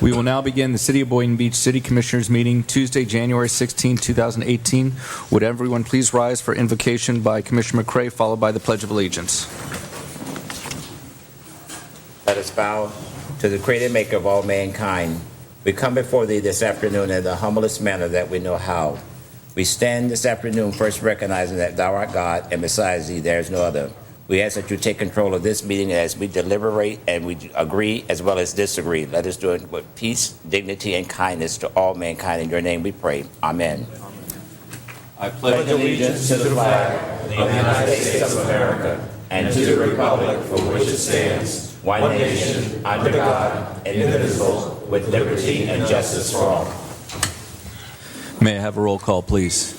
We will now begin the City of Boynton Beach City Commissioners meeting Tuesday, January 16, 2018. Would everyone please rise for invocation by Commissioner McCray, followed by the Pledge of Allegiance. Let us bow to the Creator Maker of all mankind. We come before Thee this afternoon in the humblest manner that we know how. We stand this afternoon first recognizing that Thou art God, and besides Thee there is no other. We ask that You take control of this meeting as we deliberate and we agree as well as disagree. Let us do it with peace, dignity, and kindness to all mankind. In Your name we pray. Amen. I pledge allegiance to the flag of the United States of America and to the republic for which it stands, one nation, under God, indivisible, with liberty and justice for all. May I have a roll call, please?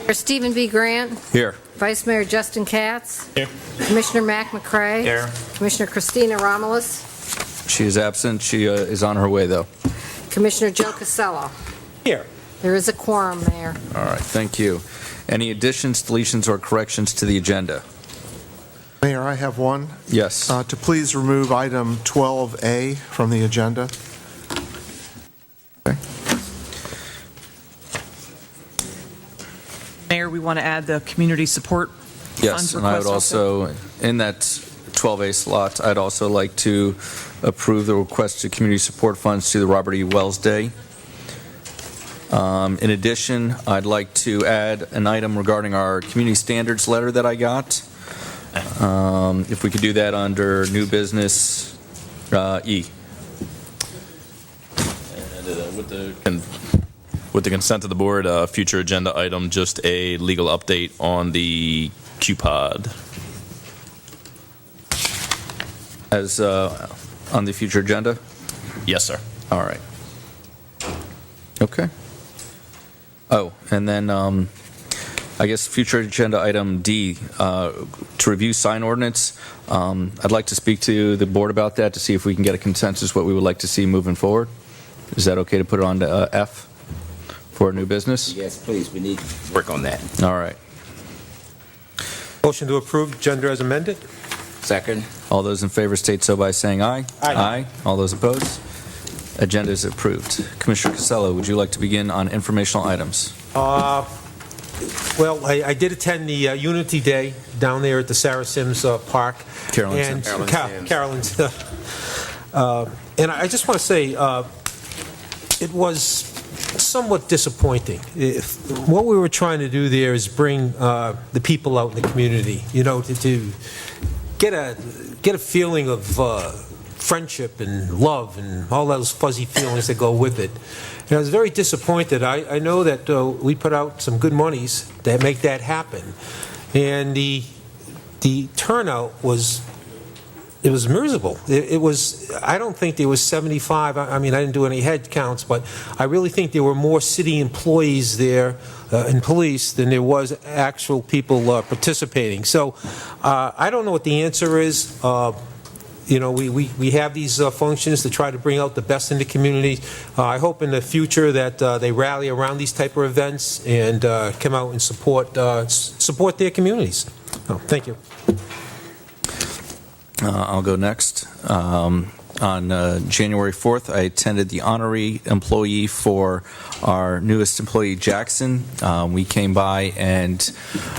Mayor Stephen B. Grant. Here. Vice Mayor Justin Katz. Here. Commissioner Mac McCray. Here. Commissioner Christina Romulus. She is absent. She is on her way, though. Commissioner Joe Casello. Here. There is a quorum, Mayor. All right, thank you. Any additions, deletions, or corrections to the agenda? Mayor, I have one. Yes. To please remove item 12A from the agenda. Okay. Mayor, we want to add the community support Yes, funds and I would request also, in that 12A slot, I'd also like to approve the request to community support funds to the Robert E. Wells Day. In addition, I'd like to add an item regarding our community standards letter that I got. If we could do that under new business E. And with the consent of the board, future agenda item, just a legal update on the QPOD. As on the future agenda? Yes, sir. All right. Okay. Oh, and then I guess future agenda item D, to review sign ordinance. I'd like to speak to the board about that to see if we can get a consensus what we would like to see moving forward. Is that okay to put it on to F for new business? Yes, please. We need to work on that. All right. Motion to approve agenda as amended. Second. All those in favor state so by saying aye. Aye. All those opposed? Agenda is approved. Commissioner Casello, would you like to begin on informational items? Well, I did attend the Unity Day down there at the Sarah Sims Park. Carolyn Carolyn's. And I just want to say, it was somewhat disappointing. What we were trying to do there is bring the people out in the community, you know, to get a feeling of friendship and love and all those fuzzy feelings that go with it. And I was very disappointed. I know that we put out some good monies to make that happen, and the turnout was miserable. It was. I don't think there was 75. I mean, I didn't do any head counts, but I really think there were more city employees there and police than there was actual people participating. So I don't know what the answer is. You know, we have these functions to try to bring out the best in the community. I hope in the future that they rally around these type of events and come out and support their communities. Oh, thank you. I'll go next. On January 4th, I attended the honorary employee for our newest employee, Jackson. We came by and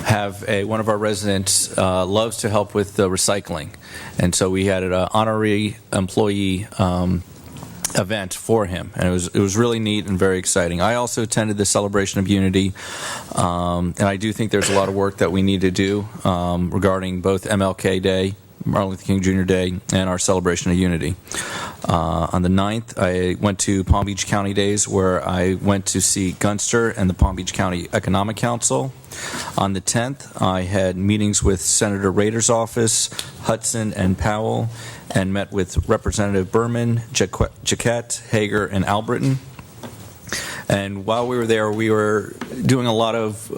have one of our residents loves to help with the recycling. And so we had an honorary employee event for him, and it was really neat and very exciting. I also attended the Celebration of Unity, and I do think there's a lot of work that we need to do regarding both MLK Day, Martin Luther King Jr. Day, and our Celebration of Unity. On the 9th, I went to Palm Beach County Days, where I went to see Gunster and the Palm Beach County Economic Council. On the 10th, I had meetings with Senator Rader's office, Hudson and Powell, and met with Representative Berman, Jaquette, Hager, and Albritton. And while we were there, we were doing a lot of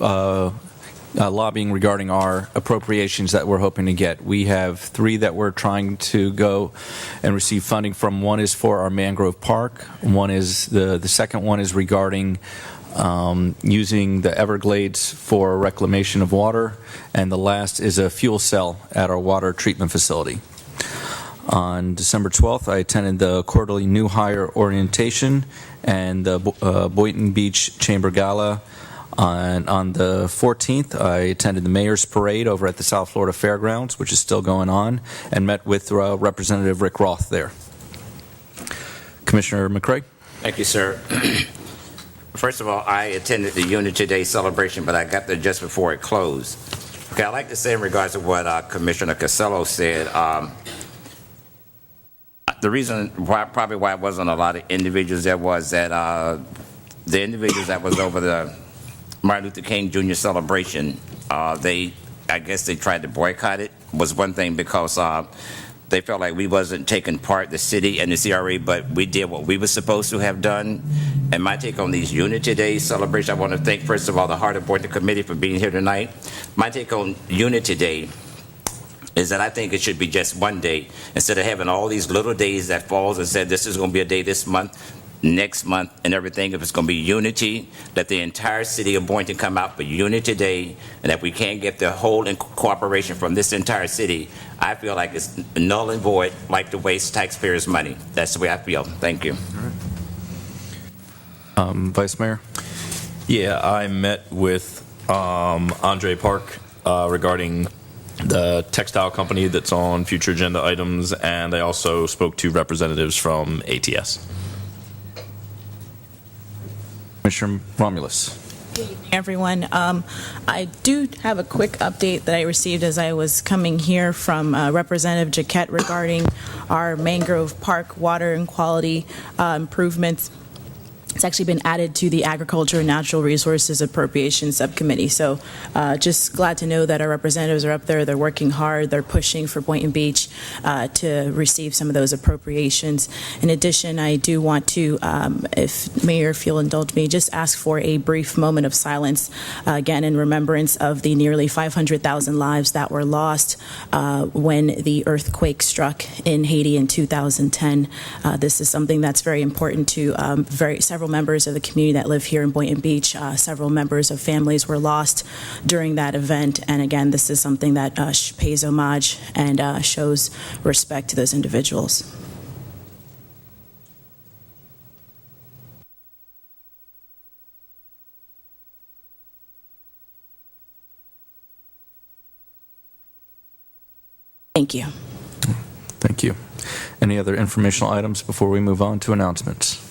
lobbying regarding our appropriations that we're hoping to get. We have 3 that we're trying to go and receive funding from. One is for our Mangrove Park. One is the second one is regarding using the Everglades for reclamation of water, and the last is a fuel cell at our water treatment facility. On December 12th, I attended the quarterly new hire orientation and the Boynton Beach Chamber Gala. On the 14th, I attended the Mayor's Parade over at the South Florida Fairgrounds, which is still going on, and met with Representative Rick Roth there. Commissioner McCray? Thank you, sir. First of all, I attended the Unity Day celebration, but I got there just before it closed. Okay, I'd like to say in regards to what Commissioner Costello said, the reason why it wasn't a lot of individuals there was that the individuals that was over the Martin Luther King Jr. celebration, I guess they tried to boycott it, was one thing, because they felt like we wasn't taking part, the city and the CRA, but we did what we were supposed to have done. And my take on these Unity Day celebrations, I want to thank, first of all, the Heart of Boynton Committee for being here tonight. My take on Unity Day is that I think it should be just one day, instead of having all these little days that falls and said this is going to be a day this month, next month, and everything. If it's going to be unity, let the entire city of Boynton come out for Unity Day, and if we can't get the whole cooperation from this entire city, I feel like it's null and void, like to waste taxpayers' money. That's the way I feel. Thank you. Vice Mayor? Yeah, I met with Andre Park regarding the textile company that's on future agenda items, and I also spoke to representatives from ATS. Commissioner Romulus? Everyone. I do have a quick update that I received as I was coming here from Representative Jaquette regarding our Mangrove Park water and quality improvements. It's actually been added to the Agriculture and Natural Resources Appropriation Subcommittee. So just glad to know that our representatives are up there. They're working hard. They're pushing for Boynton Beach to receive some of those appropriations. In addition, I do want to, if Mayor, if you'll indulge me, just ask for a brief moment of silence, again, in remembrance of the nearly 500,000 lives that were lost when the earthquake struck in Haiti in 2010. This is something that's very important to several members of the community that live here in Boynton Beach. Several members of families were lost during that event, and again, this is something that pays homage and shows respect to those individuals. Thank you. Thank you. Any other informational items before we move on to announcements?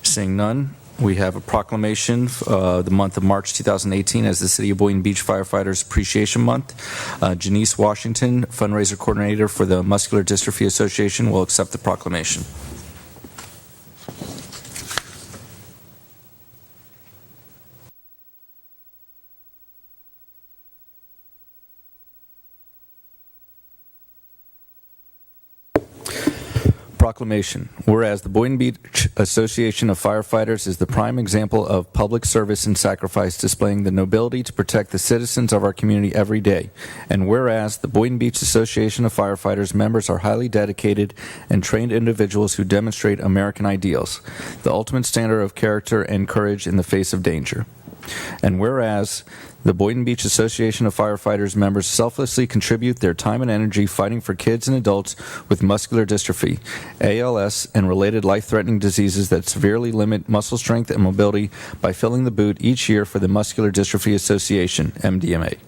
Seeing none, we have a proclamation the month of March 2018 as the City of Boynton Beach Firefighters Appreciation Month. Janice Washington, fundraiser coordinator for the Muscular Dystrophy Association, will accept the proclamation. Proclamation. Whereas the Boynton Beach Association of Firefighters is the prime example of public service and sacrifice, displaying the nobility to protect the citizens of our community every day. And whereas the Boynton Beach Association of Firefighters members are highly dedicated and trained individuals who demonstrate American ideals, the ultimate standard of character and courage in the face of danger. And whereas the Boynton Beach Association of Firefighters members selflessly contribute their time and energy fighting for kids and adults with muscular dystrophy, ALS, and related life-threatening diseases that severely limit muscle strength and mobility by filling the boot each year for the Muscular Dystrophy Association, MDMA.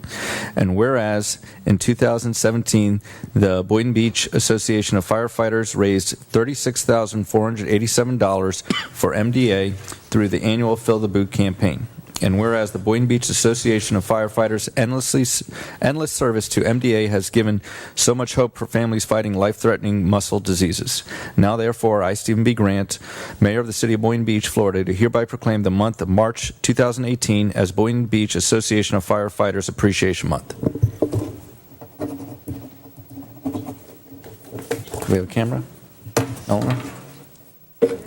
And whereas in 2017, the Boynton Beach Association of Firefighters raised $36,487 for MDA through the annual Fill the Boot campaign. And whereas the Boynton Beach Association of Firefighters' endless service to MDA has given so much hope for families fighting life-threatening muscle diseases. Now, therefore, I, Stephen B. Grant, Mayor of the City of Boynton Beach, Florida, do hereby proclaim the month of March 2018 as Boynton Beach Association of Firefighters Appreciation Month. Do we have a camera? Eleanor?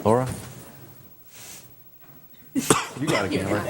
Laura? You got a camera.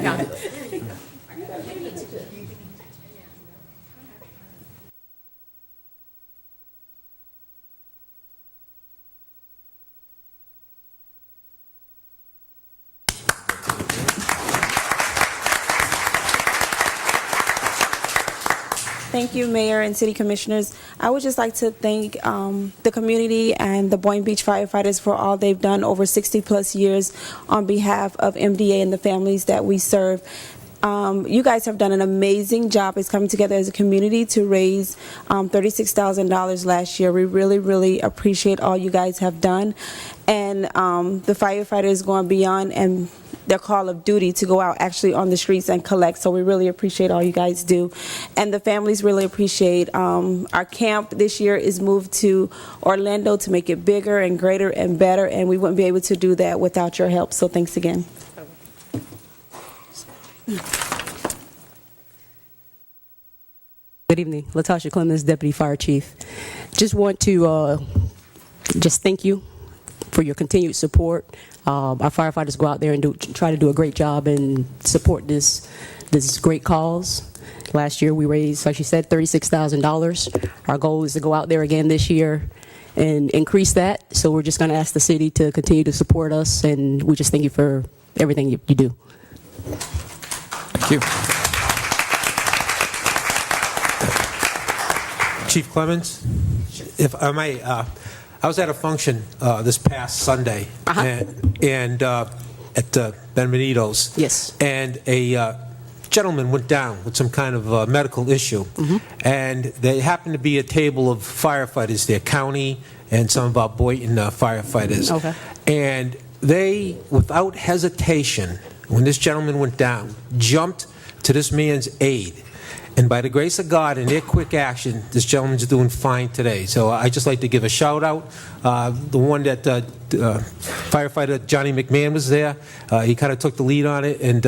Thank you, Mayor and City Commissioners. I would just like to thank the community and the Boynton Beach firefighters for all they've done over 60-plus years on behalf of MDA and the families that we serve. You guys have done an amazing job. It's coming together as a community to raise $36,000 last year. We really, really appreciate all you guys have done. And the firefighters going beyond and their call of duty to go out actually on the streets and collect. So we really appreciate all you guys do. And the families really appreciate our camp this year is moved to Orlando to make it bigger and greater and better. And we wouldn't be able to do that without your help. So thanks again. Good evening, Latasha Clemens, Deputy Fire Chief. Just want to just thank you for your continued support. Our firefighters go out there and try to do a great job and support this great cause. Last year we raised, like you said, $36,000. Our goal is to go out there again this year and increase that. So we're just going to ask the city to continue to support us, and we just thank you for everything you do. Thank you. Chief Clemens, if I may, I was at a function this past Sunday and at Benvenito's. Yes. And a gentleman went down with some kind of medical issue. And there happened to be a table of firefighters there, county and some of our Boynton firefighters. Okay. And they, without hesitation, when this gentleman went down, jumped to this man's aid. And by the grace of God and their quick action, this gentleman's doing fine today. So I just like to give a shout out. The one that firefighter Johnny McMahon was there. He kind of took the lead on it, and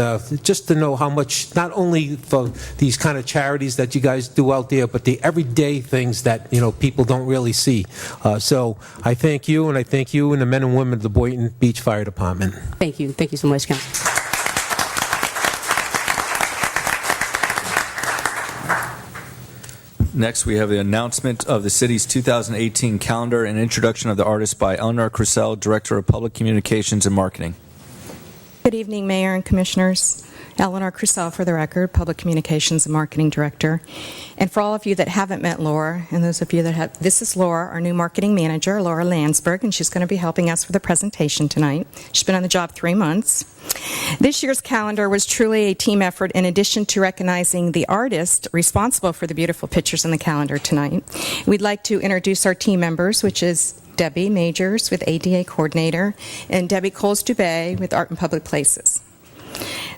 just to know how much, not only for these kind of charities that you guys do out there, but the everyday things that people don't really see. So I thank you, and I thank you and the men and women of the Boynton Beach Fire Department. Thank you so much, Council. Next, we have the announcement of the city's 2018 calendar and introduction of the artist by Eleanor Crucell, Director of Public Communications and Marketing. Good evening, Mayor and Commissioners. Eleanor Crucell, for the record, Public Communications and Marketing Director. And for all of you that haven't met Laura, and those of you that have, this is Laura, our new Marketing Manager, Laura Landsberg, and she's going to be helping us with the presentation tonight. She's been on the job 3 months. This year's calendar was truly a team effort. In addition to recognizing the artist responsible for the beautiful pictures in the calendar tonight, we'd like to introduce our team members, which is Debbie Majors with ADA Coordinator and Debbie Coles-Dubé with Art and Public Places.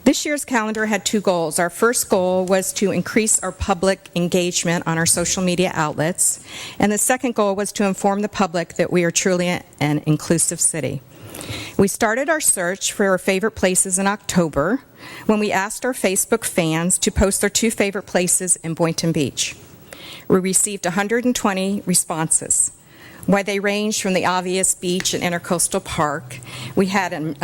This year's calendar had 2 goals. Our first goal was to increase our public engagement on our social media outlets, and the second goal was to inform the public that we are truly an inclusive city. We started our search for our favorite places in October when we asked our Facebook fans to post their 2 favorite places in Boynton Beach. We received 120 responses. While they ranged from the obvious beach and Intercoastal Park, we had an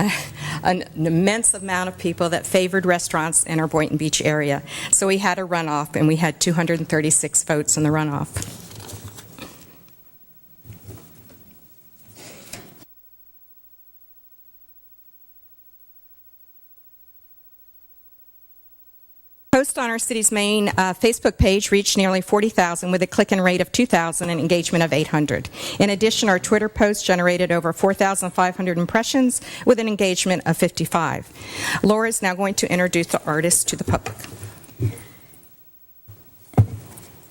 immense amount of people that favored restaurants in our Boynton Beach area. So we had a runoff, and we had 236 votes in the runoff. Posts on our city's main Facebook page reached nearly 40,000 with a click-in rate of 2,000 and engagement of 800. In addition, our Twitter posts generated over 4,500 impressions with an engagement of 55. Laura is now going to introduce the artist to the public.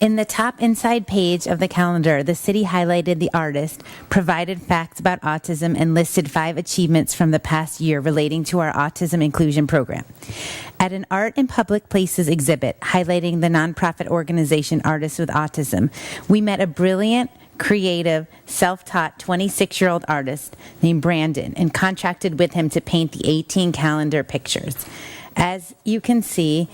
In the top inside page of the calendar, the city highlighted the artist, provided facts about autism, and listed 5 achievements from the past year relating to our autism inclusion program. At an Art in Public Places exhibit highlighting the nonprofit organization Artists with Autism, we met a brilliant, creative, self-taught 26-year-old artist named Brandon and contracted with him to paint the 18 calendar pictures. As you can see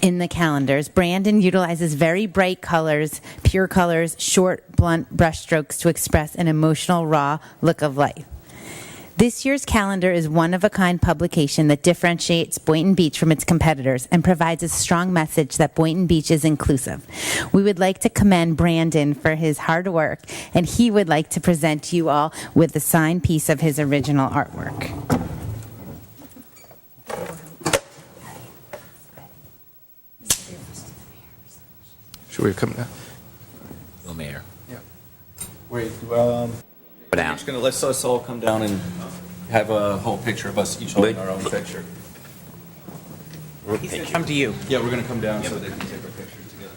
in the calendars, Brandon utilizes very bright colors, pure colors, short, blunt brushstrokes to express an emotional, raw look of life. This year's calendar is one-of-a-kind publication that differentiates Boynton Beach from its competitors and provides a strong message that Boynton Beach is inclusive. We would like to commend Brandon for his hard work, and he would like to present you all with a signed piece of his original artwork. Should we come down? No, Mayor. Wait, Down. let's us all come down and have a whole picture of us each holding our own picture. He said come to you. Yeah, we're going to come down so they can take our picture together.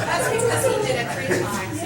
That's because he did it 3 times.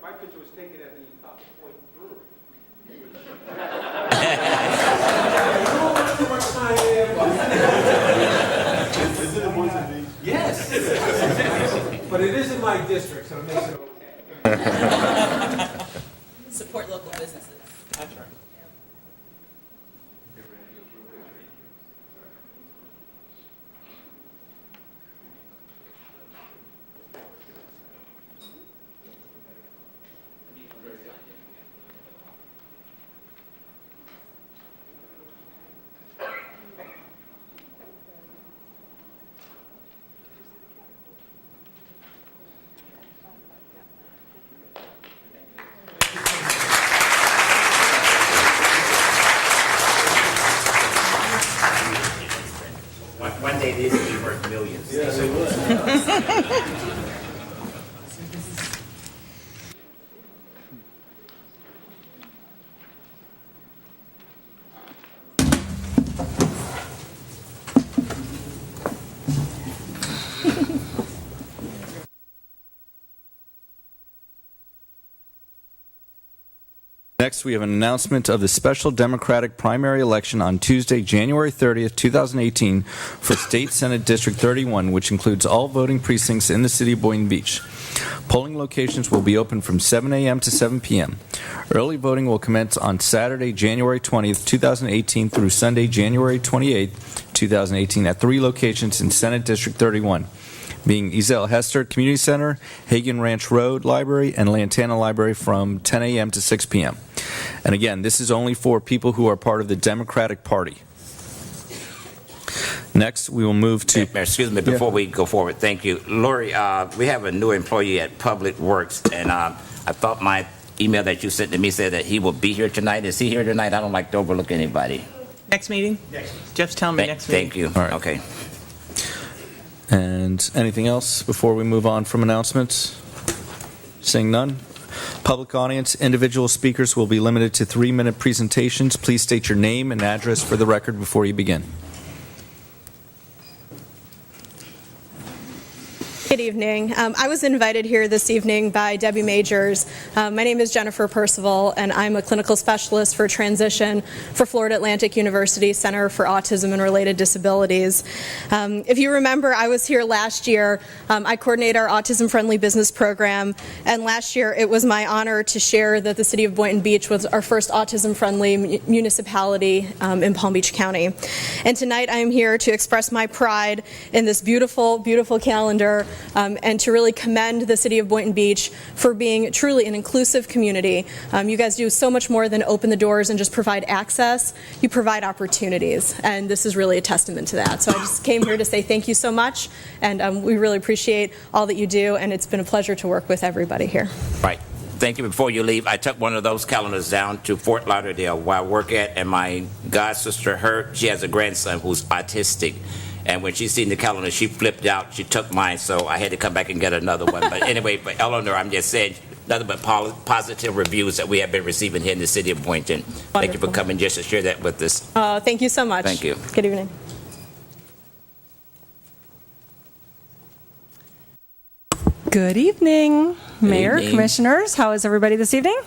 My picture was taken at the Top Point Brewery. Is it in Boynton Beach? Yes. But it is in my district, so it makes it okay. Support local businesses. That's right. One day these will be worth millions. Yeah, they would. Next, we have an announcement of the special Democratic primary election on Tuesday, January 30th, 2018 for State Senate District 31, which includes all voting precincts in the city of Boynton Beach. Polling locations will be open from 7 a.m. to 7 p.m. Early voting will commence on Saturday, January 20th, 2018 through Sunday, January 28th, 2018 at 3 locations in Senate District 31. Being Ezel Hester Community Center, Hagen Ranch Road Library, and Lantana Library from 10 a.m. to 6 p.m. And again, this is only for people who are part of the Democratic Party. Next, we will move to... Mayor, excuse me, before we go forward, thank you. Lori, we have a new employee at Public Works, and I thought my email that you sent to me said that he will be here tonight. Is he here tonight? I don't like to overlook anybody. Next meeting? Jeff's telling me next meeting. Thank you. All right. Okay. And anything else before we move on from announcements? Seeing none. Public audience, individual speakers will be limited to 3-minute presentations. Please state your name and address for the record before you begin. Good evening. I was invited here this evening by Debbie Majors. My name is Jennifer Percival, and I'm a clinical specialist for transition for Florida Atlantic University Center for Autism and Related Disabilities. If you remember, I was here last year. I coordinate our autism-friendly business program, and last year it was my honor to share that the city of Boynton Beach was our first autism-friendly municipality in Palm Beach County. And tonight I am here to express my pride in this beautiful, beautiful calendar and to really commend the city of Boynton Beach for being truly an inclusive community. You guys do so much more than open the doors and just provide access. You provide opportunities, and this is really a testament to that. So I just came here to say thank you so much, and we really appreciate all that you do, and it's been a pleasure to work with everybody here. Right. Thank you. Before you leave, I took one of those calendars down to Fort Lauderdale where I work at, and my god sister, she has a grandson who's autistic. And when she seen the calendar, she flipped out. She took mine, so I had to come back and get another one. But anyway, for Eleanor, I'm just saying nothing but positive reviews that we have been receiving here in the city of Boynton. Wonderful. Thank you for coming just to share that with us. Thank you so much. Thank you. Good evening. Good evening, Mayor, evening. Commissioners. How is everybody this evening?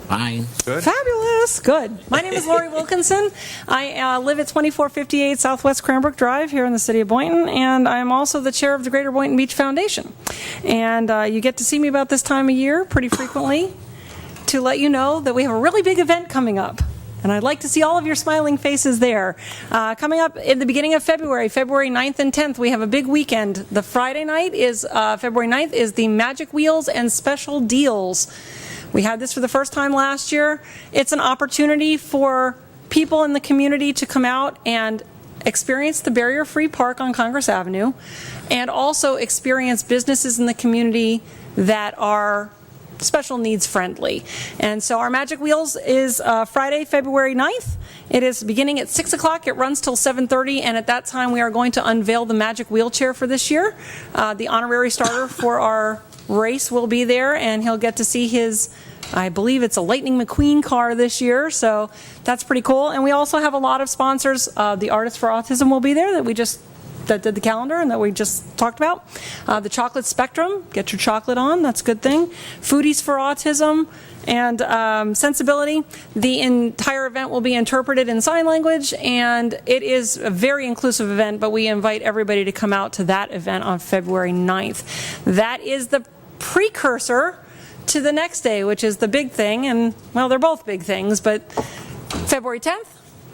Fine. Good. Fabulous. Good. My name is Lori Wilkinson. I live at 2458 Southwest Cranbrook Drive here in the city of Boynton, and I'm also the chair of the Greater Boynton Beach Foundation. And you get to see me about this time of year pretty frequently to let you know that we have a really big event coming up. And I'd like to see all of your smiling faces there. Coming up in the beginning of February 9th and 10th, we have a big weekend. The Friday night is, February 9th, is the Magic Wheels and Special Deals. We had this for the first time last year. It's an opportunity for people in the community to come out and experience the barrier-free park on Congress Avenue and also experience businesses in the community that are special needs friendly. And so our Magic Wheels is Friday, February 9th. It is beginning at 6 o'clock. It runs till 7:30, and at that time we are going to unveil the Magic Wheelchair for this year. The honorary starter for our race will be there, and he'll get to see his, I believe it's a Lightning McQueen car this year, so that's pretty cool. And we also have a lot of sponsors. The Artists for Autism will be there that did the calendar and that we just talked about. The Chocolate Spectrum, get your chocolate on, that's a good thing. Foodies for Autism and Sensibility. The entire event will be interpreted in sign language, and it is a very inclusive event, but we invite everybody to come out to that event on February 9th. That is the precursor to the next day, which is the big thing, and well, they're both big things, but February 10th,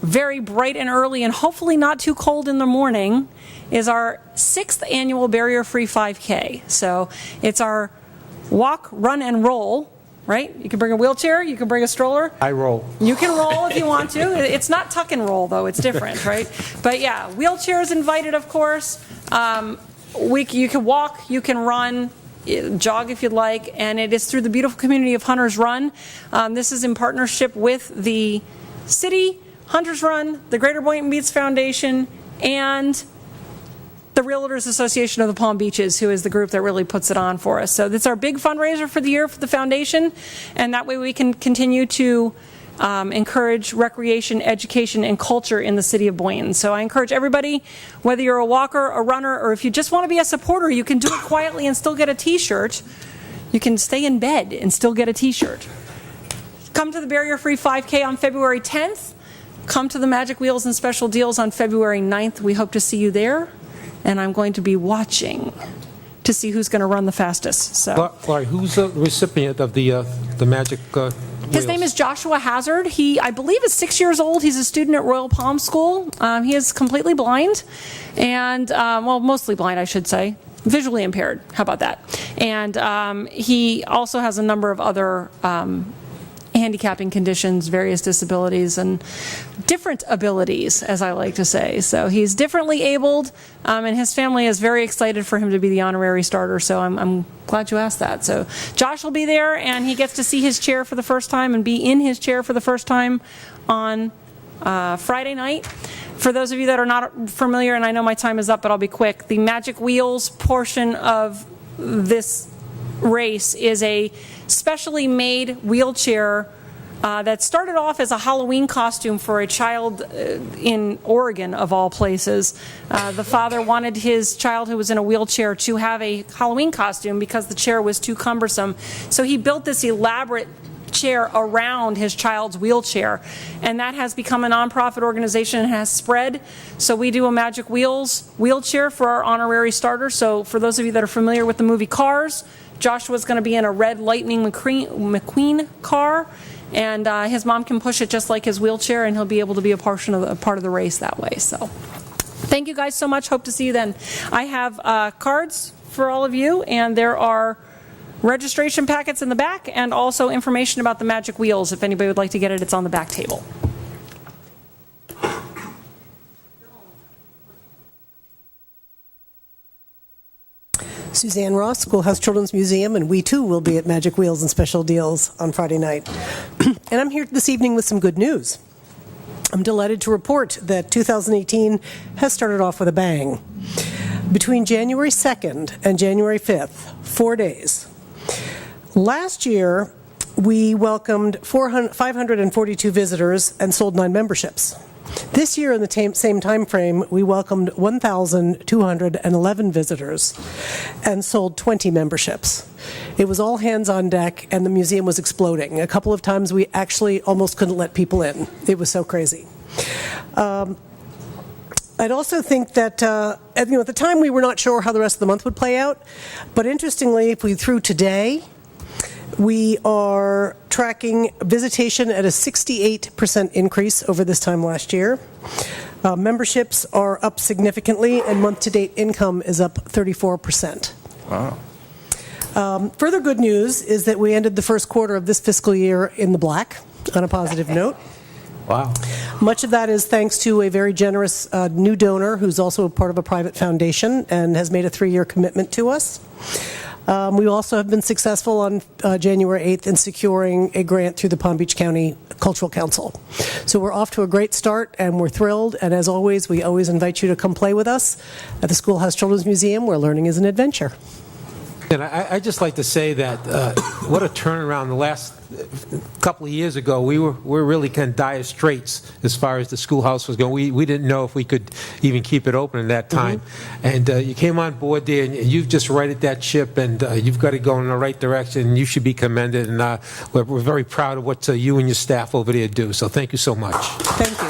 very bright and early and hopefully not too cold in the morning, is our 6th annual barrier-free 5K. So it's our walk, run, and roll, right? You can bring a wheelchair, you can bring a stroller. I roll. You can roll if you want to. It's not tuck and roll, though. It's different, right? But yeah, wheelchairs invited, of course. You can walk, you can run, jog if you'd like, and it is through the beautiful community of Hunters Run. This is in partnership with the city, Hunters Run, the Greater Boynton Beach Foundation, and the Realtors Association of the Palm Beaches, who is the group that really puts it on for us. So it's our big fundraiser for the year for the foundation, and that way we can continue to encourage recreation, education, and culture in the city of Boynton. So I encourage everybody, whether you're a walker, a runner, or if you just want to be a supporter, you can do it quietly and still get a t-shirt. You can stay in bed and still get a t-shirt. Come to the Barrier-Free 5K on February 10th. Come to the Magic Wheels and Special Deals on February 9th. We hope to see you there. And I'm going to be watching to see who's going to run the fastest. So, Laurie, who's the recipient of the Magic Wheels? His name is Joshua Hazard. He, I believe, is 6 years old. He's a student at Royal Palm School. He is completely blind and, well, mostly blind, I should say. Visually impaired. How about that? And he also has a number of other handicapping conditions, various disabilities, and different abilities, as I like to say. So he's differently abled, and his family is very excited for him to be the honorary starter, so I'm glad you asked that. So Josh will be there, and he gets to see his chair for the first time and be in his chair for the first time on Friday night. For those of you that are not familiar, and I know my time is up, but I'll be quick, the Magic Wheels portion of this race is a specially made wheelchair that started off as a Halloween costume for a child in Oregon, of all places. The father wanted his child who was in a wheelchair to have a Halloween costume because the chair was too cumbersome. So he built this elaborate chair around his child's wheelchair, and that has become a nonprofit organization and has spread. So we do a Magic Wheels wheelchair for our honorary starter. So for those of you that are familiar with the movie Cars, Joshua's going to be in a red Lightning McQueen car, and his mom can push it just like his wheelchair, and he'll be able to be a part of the race that way. So thank you guys so much. Hope to see you then. I have cards for all of you, and there are registration packets in the back and also information about the Magic Wheels. If anybody would like to get it, it's on the back table. Suzanne Ross, Schoolhouse Children's Museum, and we too will be at Magic Wheels and Special Deals on Friday night. And I'm here this evening with some good news. I'm delighted to report that 2018 has started off with a bang. Between January 2nd and January 5th, 4 days. Last year, we welcomed 542 visitors and sold 9 memberships. This year, in the same time frame, we welcomed 1,211 visitors and sold 20 memberships. It was all hands on deck, and the museum was exploding. A couple of times, we actually almost couldn't let people in. It was so crazy. I'd also think that, at the time, we were not sure how the rest of the month would play out. But interestingly, if we threw today, we are tracking visitation at a 68% increase over this time last year. Memberships are up significantly, and month-to-date income is up 34%. Wow. Further good news is that we ended the first quarter of this fiscal year in the black, on a positive note. Wow. Much of that is thanks to a very generous new donor who's also a part of a private foundation and has made a 3-year commitment to us. We also have been successful on January 8th in securing a grant through the Palm Beach County Cultural Council. So we're off to a great start, and we're thrilled. And as always, we always invite you to come play with us at the Schoolhouse Children's Museum, where learning is an adventure. And I'd just like to say that what a turnaround. The last couple of years ago, we were really kind of dire straits as far as the schoolhouse was going. We didn't know if we could even keep it open at that time. And you came on board there, and you've just righted that ship, and you've got it going in the right direction. And you should be commended, and we're very proud of what you and your staff over there do. So thank you so much. Thank you.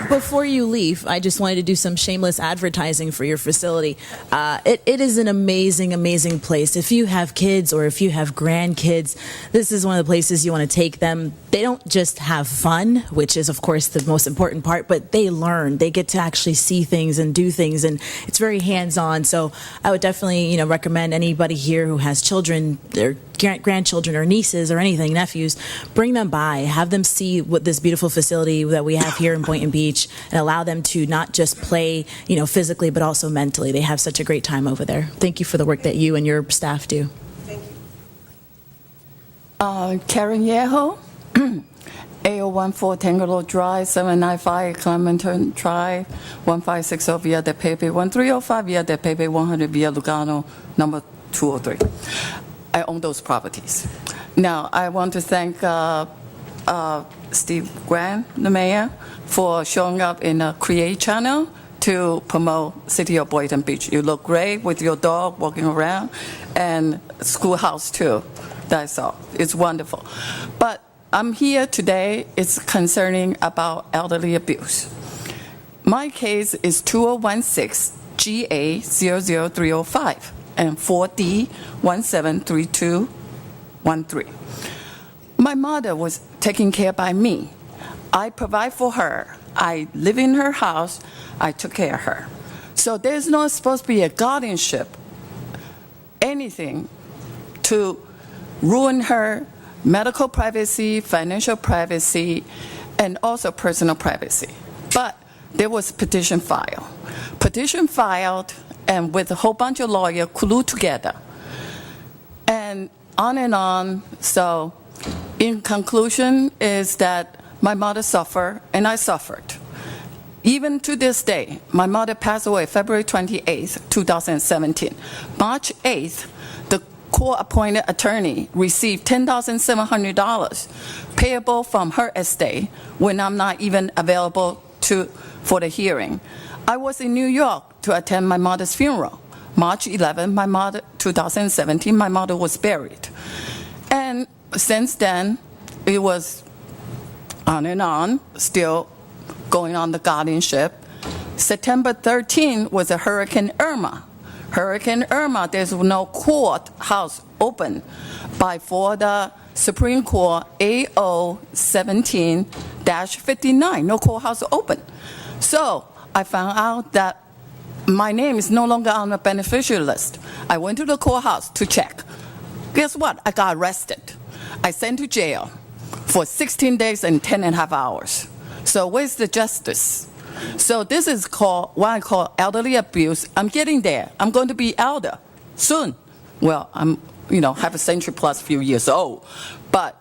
Before you leave, I just wanted to do some shameless advertising for your facility. It is an amazing, amazing place. If you have kids or if you have grandkids, this is one of the places you want to take them. They don't just have fun, which is, of course, the most important part, but they learn. They get to actually see things and do things, and it's very hands-on. So I would definitely, recommend anybody here who has children, their grandchildren or nieces or anything, nephews, bring them by, have them see what this beautiful facility that we have here in Boynton Beach, and allow them to not just play, physically, but also mentally. They have such a great time over there. Thank you for the work that you and your staff do. Thank you. Karen Yeho, 8014 Tangalore Drive, 795 Clementon Drive, 156 Via de Pepe, 1305 Via de Pepe, 100 Via Lugano, number 203. I own those properties. Now, I want to thank Steve Grant, the mayor, for showing up in a Create channel to promote City of Boynton Beach. You look great with your dog walking around, and schoolhouse too. That's all. It's wonderful. But I'm here today, it's concerning about elderly abuse. My case is 2016 GA00305 and 4D173213. My mother was taken care by me. I provide for her. I live in her house. I took care of her. So there's not supposed to be a guardianship, anything to ruin her medical privacy, financial privacy, and also personal privacy. But there was a petition filed. Petition filed, and with a whole bunch of lawyers collude together. And on. So in conclusion is that my mother suffered, and I suffered. Even to this day, my mother passed away February 28th, 2017. March 8th, the court-appointed attorney received $10,700 payable from her estate when I'm not even available for the hearing. I was in New York to attend my mother's funeral. March 11, 2017, my mother was buried. And since then, it was on and on, still going on the guardianship. September 13 was a Hurricane Irma. Hurricane Irma, there's no courthouse open for the Supreme Court AO 17-59, no courthouse open. So I found out that my name is no longer on the beneficiary list. I went to the courthouse to check. Guess what? I got arrested. I sent to jail for 16 days and 10 and a half hours. So where's the justice? So this is called what I call elderly abuse. I'm getting there. I'm going to be elder soon. Well, I'm, have a century plus few years old. But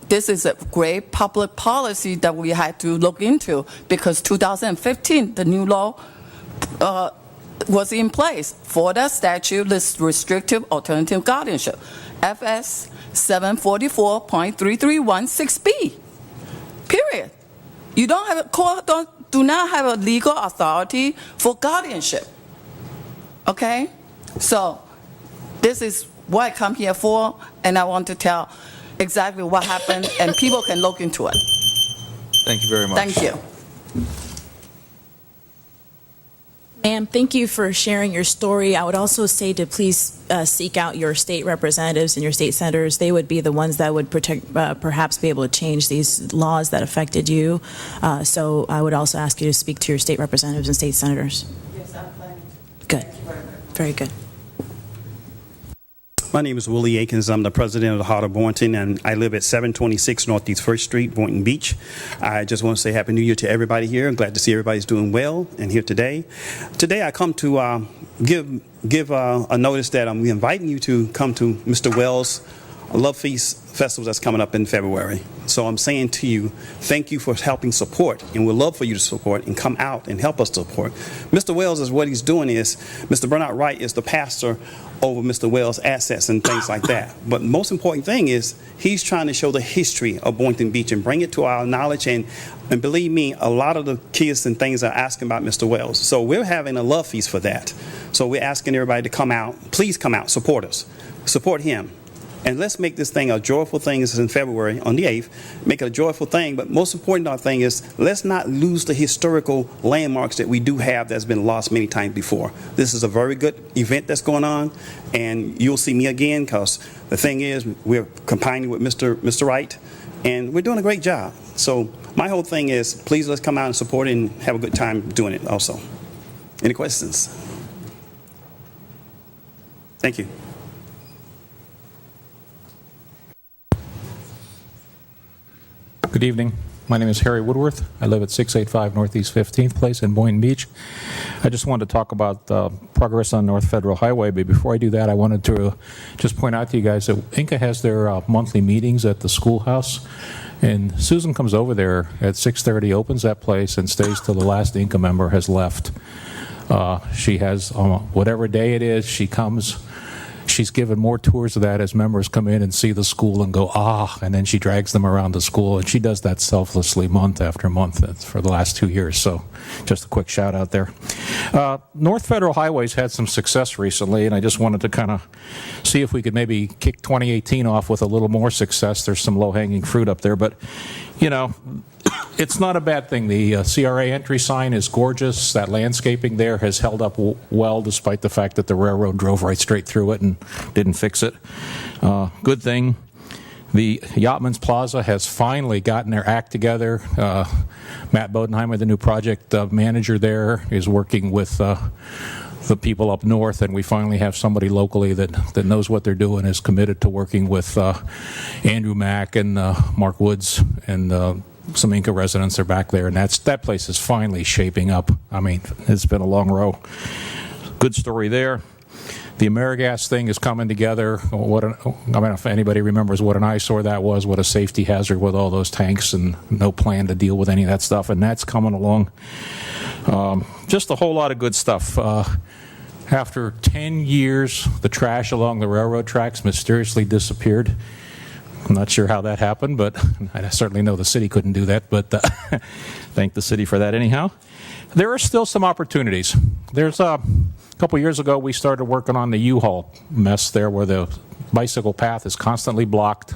this is a great public policy that we had to look into because 2015, the new law was in place for that statute, this restrictive alternative guardianship, FS 744.3316B. Period. You don't have do not have a legal authority for guardianship. Okay? So this is what I come here for, and I want to tell exactly what happened, and people can look into it. Thank you very much. Thank you. Ma'am, thank you for sharing your story. I would also say to please seek out your state representatives and your state senators. They would be the ones that would perhaps be able to change these laws that affected you. So I would also ask you to speak to your state representatives and state senators. Yes, I'm planning to. Good. Very good. My name is Willie Akins. I'm the president of the Heart of Boynton, and I live at 726 Northeast 1st Street, Boynton Beach. I just want to say Happy New Year to everybody here. I'm glad to see everybody's doing well and here today. Today I come to give a notice that I'm inviting you to come to Mr. Wells' Love Feast Festival that's coming up in February. So I'm saying to you, thank you for helping support, and we'd love for you to support and come out and help us support. Mr. Wells is what he's doing is, Mr. Bernard Wright is the pastor over Mr. Wells' assets and things like that. But the most important thing is he's trying to show the history of Boynton Beach and bring it to our knowledge. And believe me, a lot of the kids and things are asking about Mr. Wells. So we're having a love feast for that. So we're asking everybody to come out. Please come out, support us, support him. And let's make this thing a joyful thing. This is in February on the 8th. Make it a joyful thing. But most important thing is let's not lose the historical landmarks that we do have that's been lost many times before. This is a very good event that's going on. And you'll see me again because the thing is we're combining with Mr. Wright. And we're doing a great job. So my whole thing is please let's come out and support it and have a good time doing it also. Any questions? Thank you. Good evening. My name is Harry Woodworth. I live at 685 Northeast 15th Place in Boynton Beach. I just wanted to talk about progress on North Federal Highway, but before I do that, I wanted to just point out to you guys that Inca has their monthly meetings at the schoolhouse, and Susan comes over there at 6:30, opens that place, and stays till the last Inca member has left. She has, whatever day it is, she comes. She's given more tours of that as members come in and see the school and go, and then she drags them around the school, and she does that selflessly month after month for the last 2 years. So just a quick shout out there. North Federal Highway's had some success recently, and I just wanted to kind of see if we could maybe kick 2018 off with a little more success. There's some low-hanging fruit up there, but, it's not a bad thing. The CRA entry sign is gorgeous. That landscaping there has held up well despite the fact that the railroad drove right straight through it and didn't fix it. Good thing. The Yachtman's Plaza has finally gotten their act together. Matt Bodenheimer, the new project manager there, is working with the people up north, and we finally have somebody locally that knows what they're doing, is committed to working with Andrew Mack and Mark Woods, and some Inca residents are back there, and that place is finally shaping up. I mean, it's been a long row. Good story there. The AmeriGas thing is coming together. I mean, if anybody remembers what an eyesore that was, what a safety hazard with all those tanks and no plan to deal with any of that stuff, and that's coming along. Just a whole lot of good stuff. After 10 years, the trash along the railroad tracks mysteriously disappeared. I'm not sure how that happened, but I certainly know the city couldn't do that, but thank the city for that anyhow. There are still some opportunities. There's a couple years ago, we started working on the U-Haul mess there where the bicycle path is constantly blocked.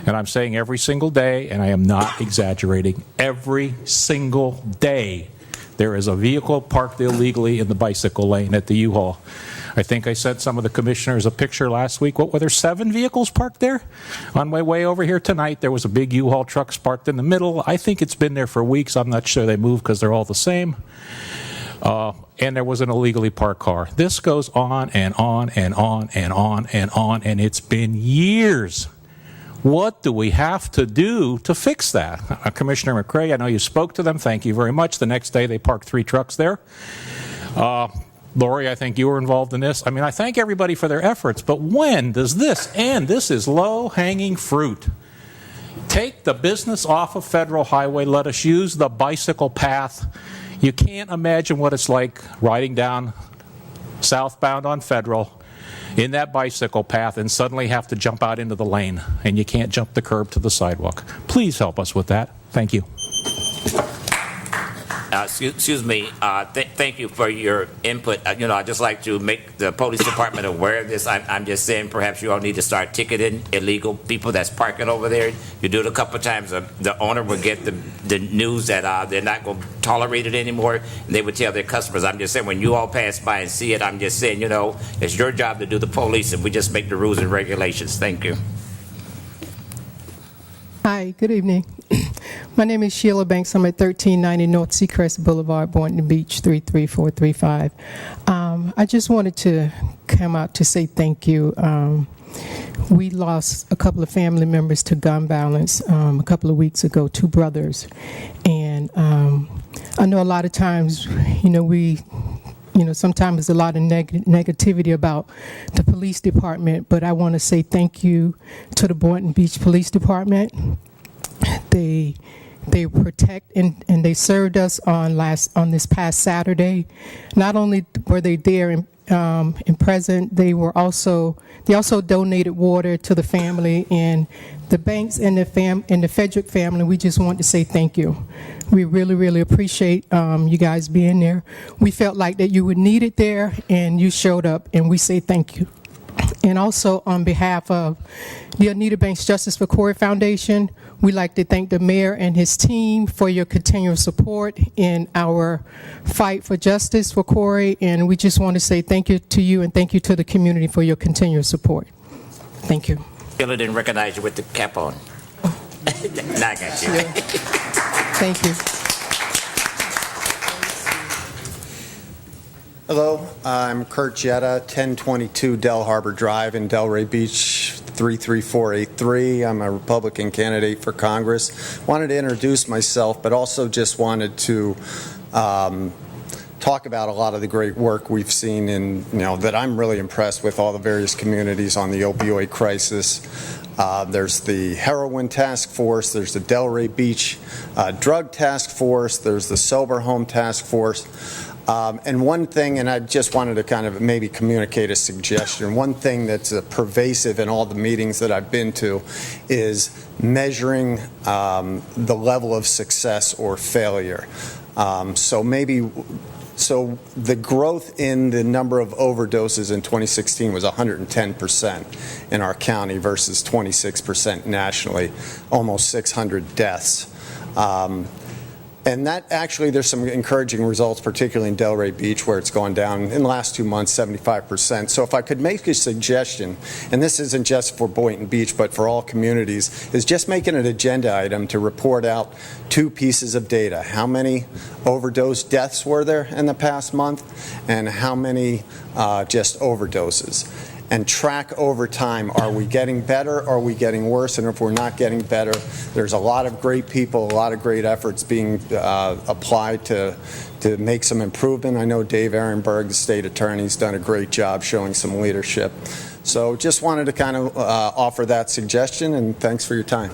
And I'm saying every single day, and I am not exaggerating, every single day there is a vehicle parked illegally in the bicycle lane at the U-Haul. I think I sent some of the commissioners a picture last week. What were there, 7 vehicles parked there? On my way over here tonight, there was a big U-Haul truck parked in the middle. I think it's been there for weeks. I'm not sure they moved because they're all the same. And there was an illegally parked car. This goes on and on and on and on and on, and it's been years. What do we have to do to fix that? Commissioner McCray, I know you spoke to them. Thank you very much. The next day, they parked 3 trucks there. Lori, I think you were involved in this. I mean, I thank everybody for their efforts, but when does this end? This is low-hanging fruit. Take the business off of Federal Highway. Let us use the bicycle path. You can't imagine what it's like riding down southbound on Federal in that bicycle path and suddenly have to jump out into the lane, and you can't jump the curb to the sidewalk. Please help us with that. Thank you. Excuse me. Thank you for your input. I'd just like to make the police department aware of this. I'm just saying perhaps you all need to start ticketing illegal people that's parking over there. You do it a couple of times, the owner will get the news that they're not going to tolerate it anymore, and they would tell their customers. I'm just saying when you all pass by and see it, I'm just saying, it's your job to do the police, and we just make the rules and regulations. Thank you. Hi, good evening. My name is Sheila Banks. I'm at 1390 North Seacrest Boulevard, Boynton Beach, 33435. I just wanted to come out to say thank you. We lost a couple of family members to gun violence a couple of weeks ago, 2 brothers. And I know a lot of times, sometimes there's a lot of negativity about the police department, but I want to say thank you to the Boynton Beach Police Department. They protect and they served us on this past Saturday. Not only were they there and present, they also donated water to the family, and the Banks and the Frederick family. We just want to say thank you. We really, really appreciate you guys being there. We felt like that you were needed there, and you showed up, and we say thank you. And also on behalf of the Anita Banks Justice for Corey Foundation, we'd like to thank the mayor and his team for your continual support in our fight for justice for Corey. And we just want to say thank you to you and thank you to the community for your continual support. Thank you. Sheila didn't recognize you with the cap on. Now I got you. Yeah. Thank you. Hello, I'm Kurt Jetta, 1022 Del Harbor Drive in Delray Beach, 33483. I'm a Republican candidate for Congress. Wanted to introduce myself, but also just wanted to talk about a lot of the great work we've seen in, that I'm really impressed with all the various communities on the opioid crisis. There's the Heroin Task Force, there's the Delray Beach Drug Task Force, there's the Sober Home Task Force. And one thing, and I just wanted to kind of maybe communicate a suggestion, one thing that's pervasive in all the meetings that I've been to is measuring the level of success or failure. So the growth in the number of overdoses in 2016 was 110% in our county versus 26% nationally, almost 600 deaths. And that actually, there's some encouraging results, particularly in Delray Beach, where it's gone down in the last 2 months, 75%. So if I could make a suggestion, and this isn't just for Boynton Beach, but for all communities, is just making an agenda item to report out 2 pieces of data. How many overdose deaths were there in the past month, and how many just overdoses? and track over time, are we getting better, are we getting worse, and if we're not getting better, there's a lot of great people, a lot of great efforts being applied to make some improvement. I know Dave Ehrenberg, the state attorney, has done a great job showing some leadership. So just wanted to kind of offer that suggestion, and thanks for your time.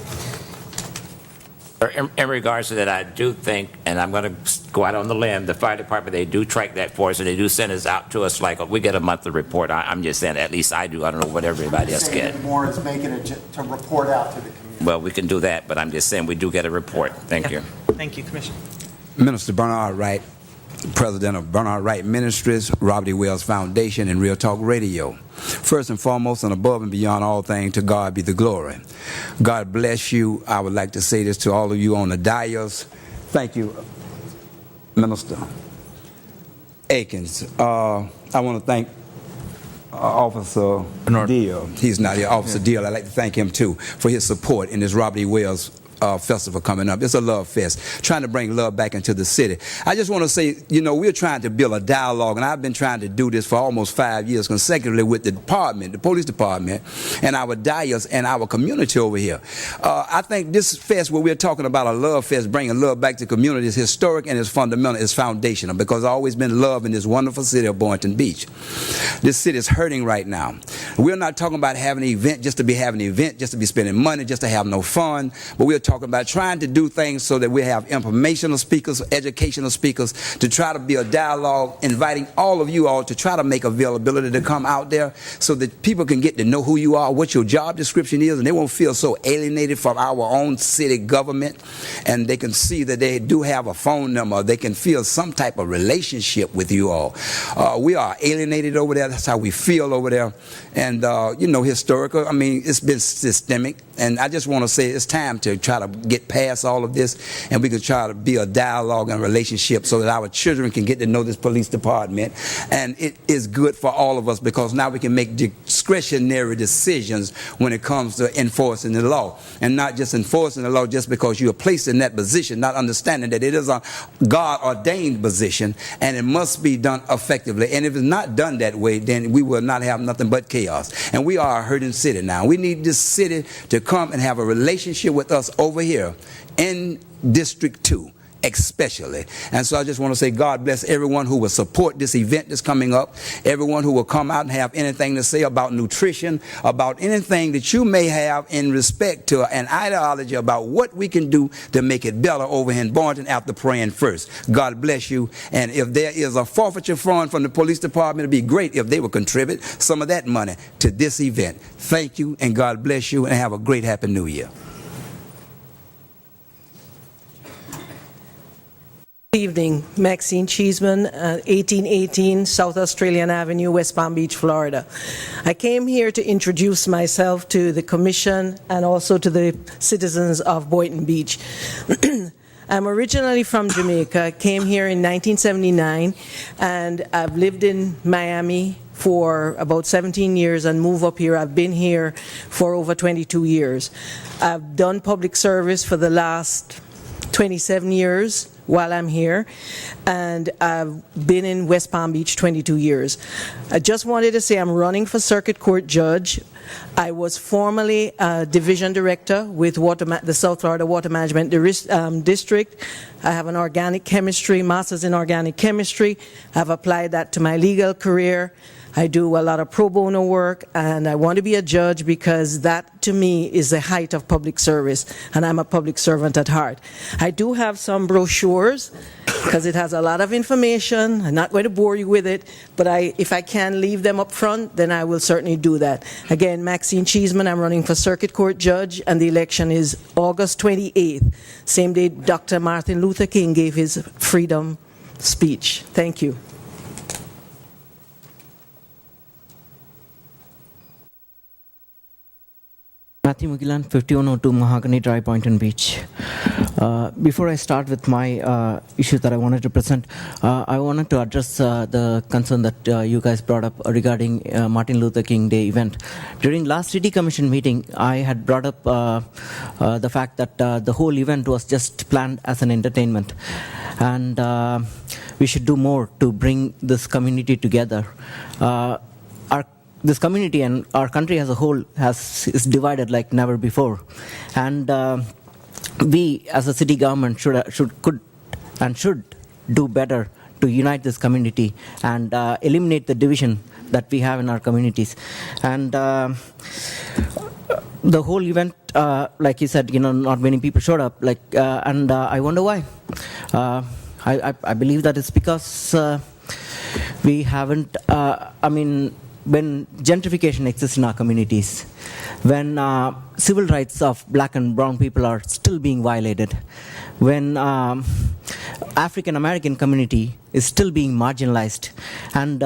In regards to that, I do think, and I'm going to go out on the limb, the fire department, they do track that for us, and they do send us out to us like, we get a monthly report. I'm just saying, at least I do. I don't know what everybody else gets. More is making it to report out to the community. Well, we can do that, but I'm just saying we do get a report. Thank you. Thank you, Commissioner. Minister Bernard Wright, President of Bernard Wright Ministries, Robert E. Wells Foundation, and Real Talk Radio. First and foremost, and above and beyond all things, to God be the glory. God bless you. I would like to say this to all of you on the dais. Thank you, Minister Akins. I want to thank Officer Deal. He's not here. Officer Deal, I'd like to thank him, too, for his support in this Robert E. Wells festival coming up. It's a love fest, trying to bring love back into the city. I just want to say, you know, we're trying to build a dialogue, and I've been trying to do this for almost 5 years consecutively with the department, the police department, and our dais and our community over here. I think this fest where we're talking about a love fest, bringing love back to the community, is historic and it's fundamental, it's foundational, because there's always been love in this wonderful city of Boynton Beach. This city is hurting right now. We're not talking about having an event just to be having an event, just to be spending money, just to have no fun, but we're talking about trying to do things so that we have informational speakers, educational speakers, to try to be a dialogue, inviting all of you all to try to make availability to come out there so that people can get to know who you are, what your job description is, and they won't feel so alienated from our own city government, and they can see that they do have a phone number. They can feel some type of relationship with you all. We are alienated over there. That's how we feel over there. And, you know, historical, I mean, it's been systemic, and I just want to say it's time to try to get past all of this, and we can try to be a dialogue and relationship so that our children can get to know this police department, and it is good for all of us, because now we can make discretionary decisions when it comes to enforcing the law, and not just enforcing the law just because you are placed in that position, not understanding that it is a God-ordained position, and it must be done effectively. And if it's not done that way, then we will not have nothing but chaos. And we are a hurting city now. We need this city to come and have a relationship with us over here in District 2 especially. And so I just want to say God bless everyone who will support this event that's coming up, everyone who will come out and have anything to say about nutrition, about anything that you may have in respect to an ideology about what we can do to make it better over in Boynton after praying first. God bless you. And if there is a forfeiture fund from the police department, it'd be great if they would contribute some of that money to this event. Thank you, and God bless you, and have a great Happy New Year. Good evening, Maxine Cheeseman, 1818 South Australian Avenue, West Palm Beach, Florida. I came here to introduce myself to the Commission and also to the citizens of Boynton Beach. I'm originally from Jamaica, came here in 1979, and I've lived in Miami for about 17 years and moved up here. I've been here for over 22 years. I've done public service for the last 27 years while I'm here, and I've been in West Palm Beach 22 years. I just wanted to say I'm running for Circuit Court Judge. I was formerly a Division Director with the South Florida Water Management District. I have an organic chemistry, master's in organic chemistry. I've applied that to my legal career. I do a lot of pro bono work, and I want to be a judge because that, to me, is the height of public service, and I'm a public servant at heart. I do have some brochures because it has a lot of information. I'm not going to bore you with it, but if I can leave them up front, then I will certainly do that. Again, Maxine Cheeseman, I'm running for Circuit Court Judge, and the election is August 28th, same day Dr. Martin Luther King gave his freedom speech. Thank you. Matthew McGillan, 5102 Mahogany Drive, Boynton Beach. Before I start with my issues that I wanted to present, I wanted to address the concern that you guys brought up regarding Martin Luther King Day event. During last City Commission meeting, I had brought up the fact that the whole event was just planned as an entertainment, and we should do more to bring this community together. Our this community and our country as a whole is divided like never before, and we as a city government should do better to unite this community and eliminate the division that we have in our communities. And the whole event, like you said, not many people showed up. And I wonder why. I believe that it's because we haven't. When gentrification exists in our communities, when civil rights of black and brown people are still being violated, when African American community is still being marginalized, and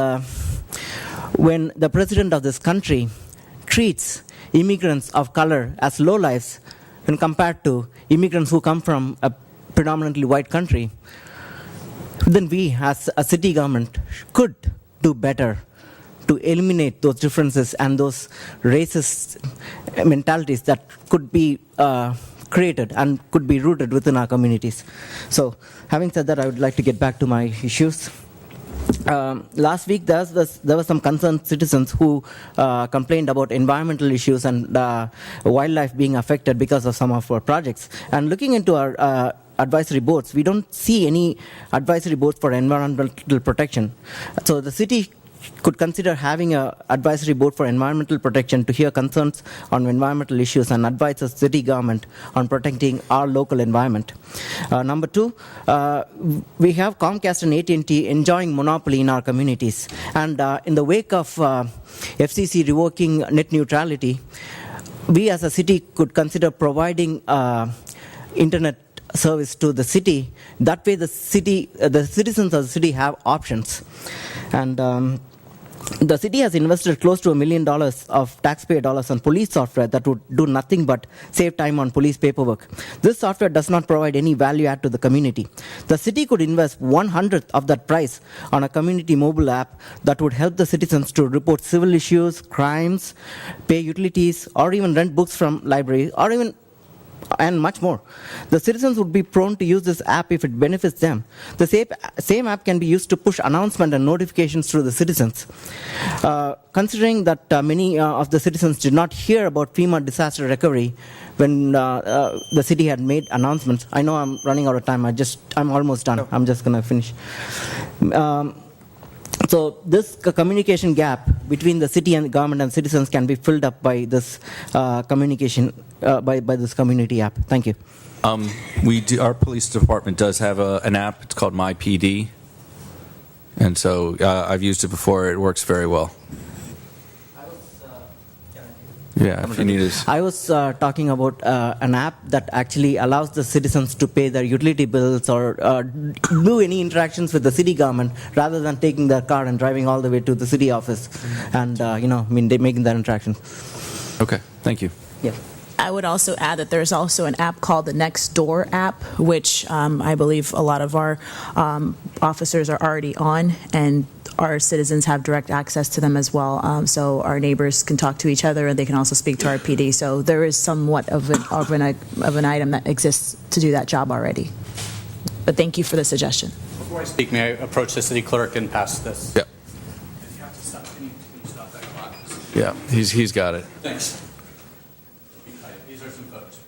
when the president of this country treats immigrants of color as lowlifes when compared to immigrants who come from a predominantly white country, then we as a city government could do better to eliminate those differences and those racist mentalities that could be created and could be rooted within our communities. So, having said that, I would like to get back to my issues. Last week, there were some concerned citizens who complained about environmental issues and wildlife being affected because of some of our projects. And looking into our advisory boards, we don't see any advisory boards for environmental protection. So the city could consider having an advisory board for environmental protection to hear concerns on environmental issues and advise the city government on protecting our local environment. Number two, we have Comcast and AT&T enjoying monopoly in our communities. And in the wake of FCC revoking net neutrality, we as a city could consider providing internet service to the city. That way the citizens of the city have options. And the city has invested close to $1 million of taxpayer dollars on police software that would do nothing but save time on police paperwork. This software does not provide any value add to the community. The city could invest 1/100th of that price on a community mobile app that would help the citizens to report civil issues, crimes, pay utilities, or even rent books from libraries, or even and much more. The citizens would be prone to use this app if it benefits them. The same app can be used to push announcements and notifications to the citizens. Considering that many of the citizens did not hear about FEMA disaster recovery when the city had made announcements, I know I'm running out of time. I'm almost done. I'm just going to finish. So this communication gap between the city and government and citizens can be filled up by this communication, by this community app. Thank you. Our police department does have an app. It's called My PD, and so I've used it before. It works very well. Yeah, if you need it. I was talking about an app that actually allows the citizens to pay their utility bills or do any interactions with the city government rather than taking their car and driving all the way to the city office and, they're making that interaction. Okay, thank you. Yeah. I would also add that there's also an app called the Nextdoor app, which I believe a lot of our officers are already on, and our citizens have direct access to them as well. So our neighbors can talk to each other, and they can also speak to our PD. So there is somewhat of an item that exists to do that job already. But thank you for the suggestion. Before I speak, may I approach the city clerk and pass this? Yeah. You have to stop. Can you stop that clock? Yeah, he's got it. Thanks. These are some photos.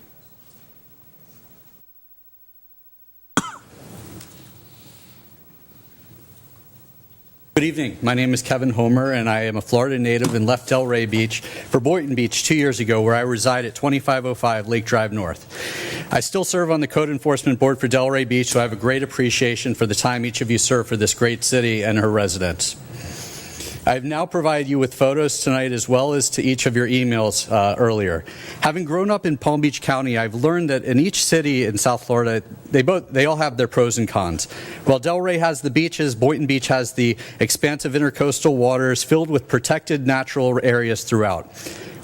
Good evening. My name is Kevin Homer, and I am a Florida native and left Delray Beach for Boynton Beach 2 years ago, where I reside at 2505 Lake Drive North. I still serve on the Code Enforcement Board for Delray Beach, so I have a great appreciation for the time each of you serve for this great city and her residents. I have now provided you with photos tonight as well as to each of your emails earlier. Having grown up in Palm Beach County, I've learned that in each city in South Florida, they all have their pros and cons. While Delray has the beaches, Boynton Beach has the expansive intercoastal waters filled with protected natural areas throughout.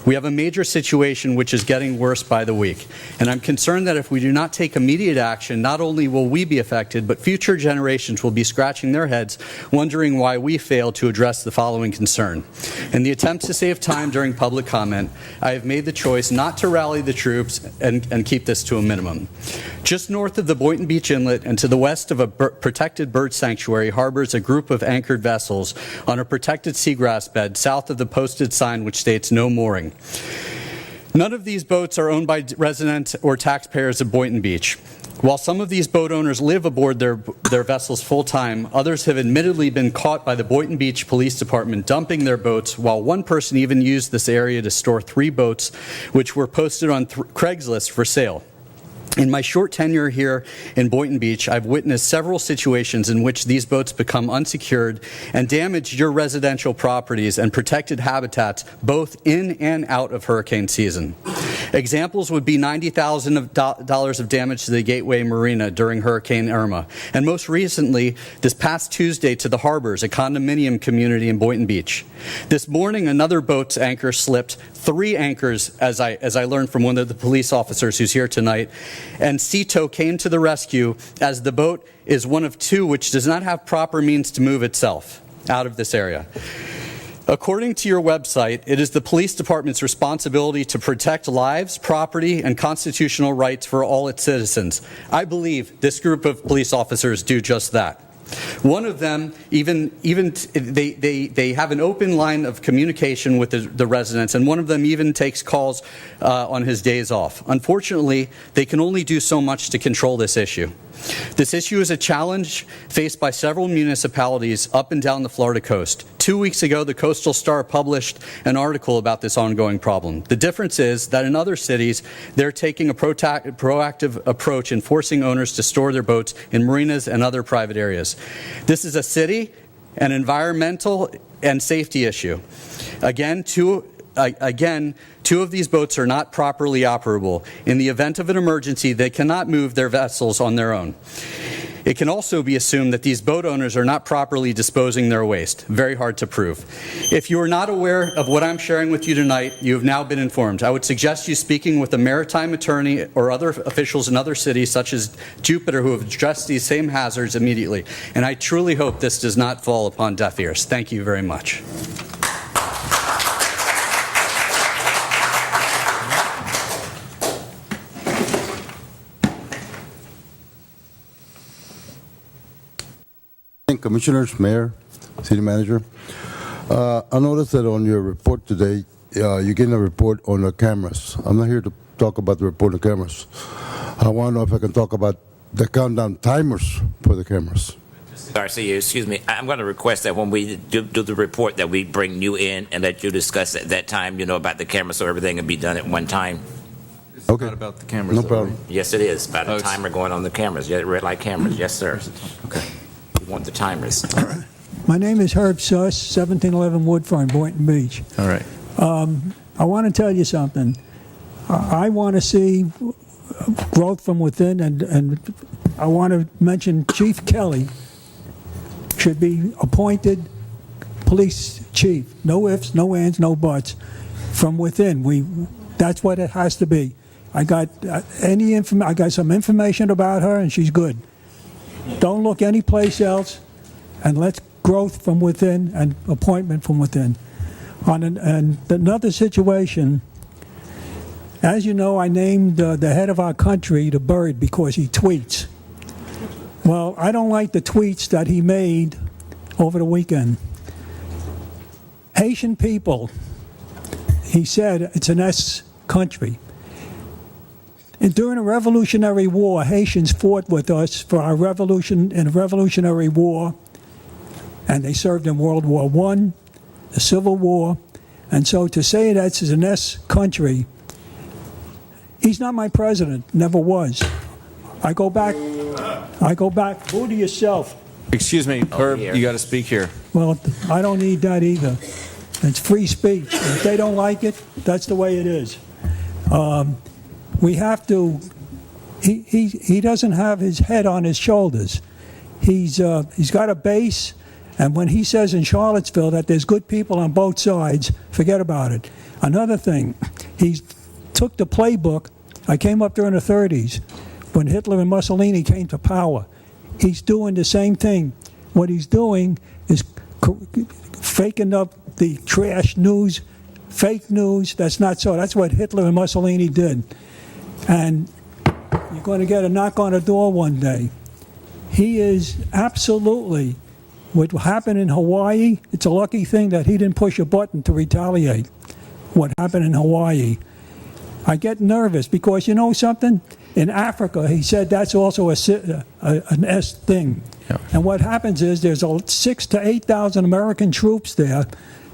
We have a major situation which is getting worse by the week, and I'm concerned that if we do not take immediate action, not only will we be affected, but future generations will be scratching their heads, wondering why we failed to address the following concern. In the attempt to save time during public comment, I have made the choice not to rally the troops and keep this to a minimum. Just north of the Boynton Beach Inlet and to the west of a protected bird sanctuary harbors a group of anchored vessels on a protected seagrass bed south of the posted sign which states no mooring. None of these boats are owned by residents or taxpayers of Boynton Beach. While some of these boat owners live aboard their vessels full-time, others have admittedly been caught by the Boynton Beach Police Department dumping their boats, while one person even used this area to store 3 boats which were posted on Craigslist for sale. In my short tenure here in Boynton Beach, I've witnessed several situations in which these boats become unsecured and damage your residential properties and protected habitats both in and out of hurricane season. Examples would be $90,000 of damage to the Gateway Marina during Hurricane Irma, and most recently, this past Tuesday to the Harbors, a condominium community in Boynton Beach. This morning, another boat's anchor slipped, 3 anchors, as I learned from one of the police officers who's here tonight, and Sea-Tow came to the rescue as the boat is one of 2 which does not have proper means to move itself out of this area. According to your website, it is the police department's responsibility to protect lives, property, and constitutional rights for all its citizens. I believe this group of police officers do just that. One of them they have an open line of communication with the residents, and one of them even takes calls on his days off. Unfortunately, they can only do so much to control this issue. This issue is a challenge faced by several municipalities up and down the Florida coast. 2 weeks ago, the Coastal Star published an article about this ongoing problem. The difference is that in other cities, they're taking a proactive approach in forcing owners to store their boats in marinas and other private areas. This is a city, an environmental and safety issue. Again, two of these boats are not properly operable. In the event of an emergency, they cannot move their vessels on their own. It can also be assumed that these boat owners are not properly disposing their waste. Very hard to prove. If you are not aware of what I'm sharing with you tonight, you have now been informed. I would suggest you speaking with a maritime attorney or other officials in other cities, such as Jupiter, who have addressed these same hazards immediately. And I truly hope this does not fall upon deaf ears. Thank you very much. Commissioners, Mayor, City Manager, I noticed that on your report today, you're getting a report on the cameras. I'm not here to talk about the report on the cameras. I want to know if I can talk about the countdown timers for the cameras. Garcia, excuse me. I'm going to request that when we do the report that we bring you in and let you discuss at that time, about the camera, so everything can be done at one time. Okay. Not about the cameras. No though, problem. right? Yes, it is. About a timer going on the cameras. Yeah, red light cameras. Yes, sir. Okay. We want the timers. My name is Herb Suss, 1711 Woodford, Boynton Beach. All right. I want to tell you something. I want to see growth from within, and I want to mention Chief Kelly should be appointed police chief. No ifs, no ands, no buts. From within, that's what it has to be. I got I got some information about her, and she's good. Don't look anyplace else, and let's growth from within and appointment from within. And another situation, as you know, I named the head of our country the bird because he tweets. Well, I don't like the tweets that he made over the weekend. Haitian people, he said, it's an S country. And during the Revolutionary War, Haitians fought with us for our revolution in the Revolutionary War, and they served in World War I, the Civil War, and so to say that it's an S country, he's not my president, never was. I go back, boo to yourself. Excuse me, Herb, you got to speak here. Well, I don't need that either. It's free speech. If they don't like it, that's the way it is. We have to, he doesn't have his head on his shoulders. He's got a base, And when he says in Charlottesville that there's good people on both sides, forget about it. Another thing, he took the playbook. I came up during the 30s when Hitler and Mussolini came to power. He's doing the same thing. What he's doing is faking up the trash news, fake news. That's not so. That's what Hitler and Mussolini did. And you're going to get a knock on the door one day. He is absolutely, what happened in Hawaii, it's a lucky thing that he didn't push a button to retaliate. What happened in Hawaii. I get nervous because you know something? In Africa, he said that's also an S thing. Yeah. And what happens is there's 6,000 to 8,000 American troops there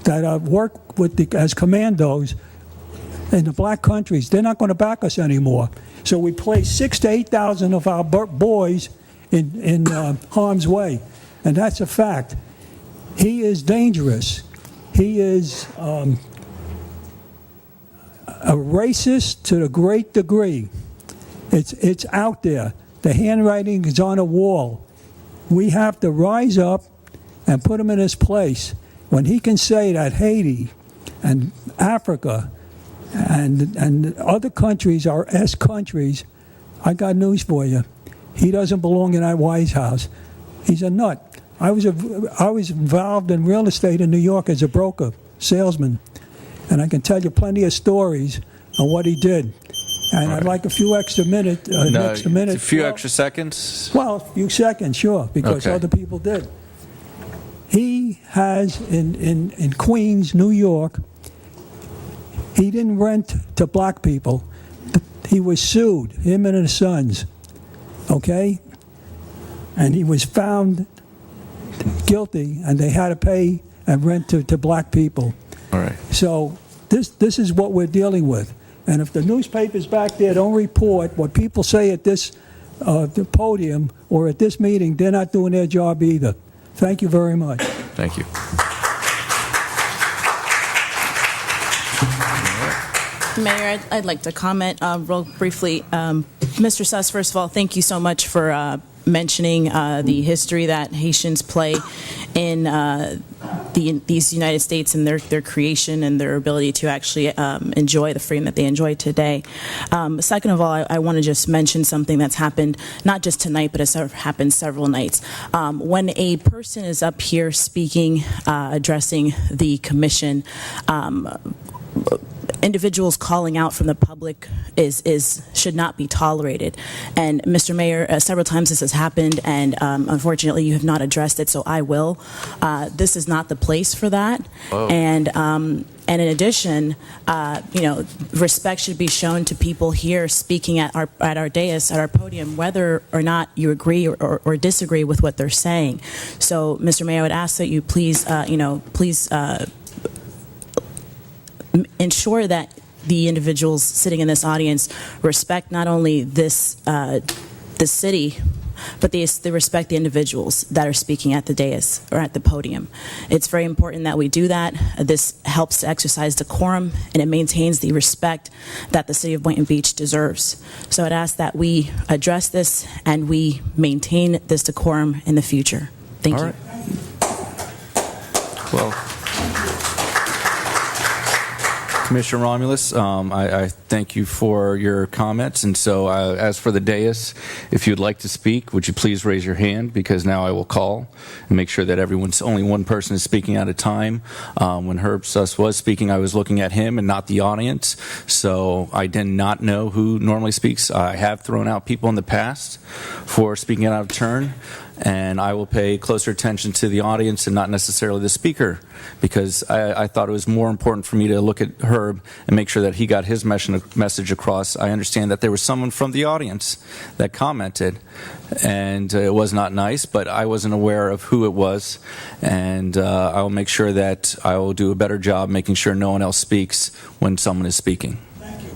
that work with as commandos in the black countries. They're not going to back us anymore. So we place 6,000 to 8,000 of our boys in harm's way. And that's a fact. He is dangerous. He is a racist to a great degree. It's out there. The handwriting is on a wall. We have to rise up and put him in his place. When he can say that Haiti and Africa and other countries are S countries, I got news for you. He doesn't belong in that White House. He's a nut. I was involved in real estate in New York as a broker, salesman, and I can tell you plenty of stories on what he did. And I'd like a few extra minutes. A few extra seconds? Well, a few seconds, sure, because Okay. other people did. He has, in Queens, New York, he didn't rent to black people. He was sued, him and his sons, okay? And he was found guilty, and they had to pay and rent to black people. All right. So this is what we're dealing with. And if the newspapers back there don't report what people say at this the podium or at this meeting, they're not doing their job either. Thank you very much. Thank you. Mayor, I'd like to comment real briefly. Mr. Suss, first of all, thank you so much for mentioning the history that Haitians play in these United States and their creation and their ability to actually enjoy the freedom that they enjoy today. Second of all, I want to just mention something that's happened not just tonight, but it's happened several nights. When a person is up here speaking, addressing the commission, individuals calling out from the public should not be tolerated. And Mr. Mayor, several times this has happened, and unfortunately you have not addressed it, so I will. This is not the place for that. Whoa. And in addition, respect should be shown to people here speaking at our dais, at our podium, whether or not you agree or disagree with what they're saying. So, Mr. Mayor, I would ask that you please ensure that the individuals sitting in this audience respect not only this city, but they respect the individuals that are speaking at the dais or at the podium. It's very important that we do that. This helps to exercise decorum, and it maintains the respect that the city of Boynton Beach deserves. So I'd ask that we address this and we maintain this decorum in the future. Thank you. All right. Well, Commissioner Romulus, I thank you for your comments. And so as for the dais, if you'd like to speak, would you please raise your hand, because now I will call and make sure that only one person is speaking at a time. When Herb Suss was speaking, I was looking at him and not the audience, so I did not know who normally speaks. I have thrown out people in the past for speaking out of turn, and I will pay closer attention to the audience and not necessarily the speaker, because I thought it was more important for me to look at Herb and make sure that he got his message across. I understand that there was someone from the audience that commented, and it was not nice, but I wasn't aware of who it was, and I will make sure that I will do a better job making sure no one else speaks when someone is speaking. Thank you.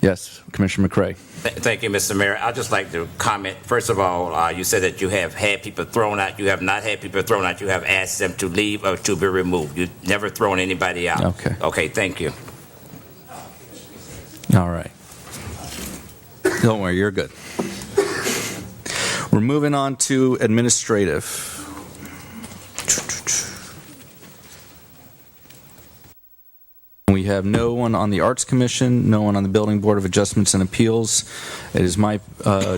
Yes, Commissioner McCrae. Thank you, Mr. Mayor. I'd just like to comment. First of all, you said that you have had people thrown out. You have not had people thrown out. You have asked them to leave or to be removed. You've never thrown anybody out. Okay. Okay, thank you. All right. Don't worry, you're good. We're moving on to administrative. We have no one on the Arts Commission, no one on the Building Board of Adjustments and Appeals. It is my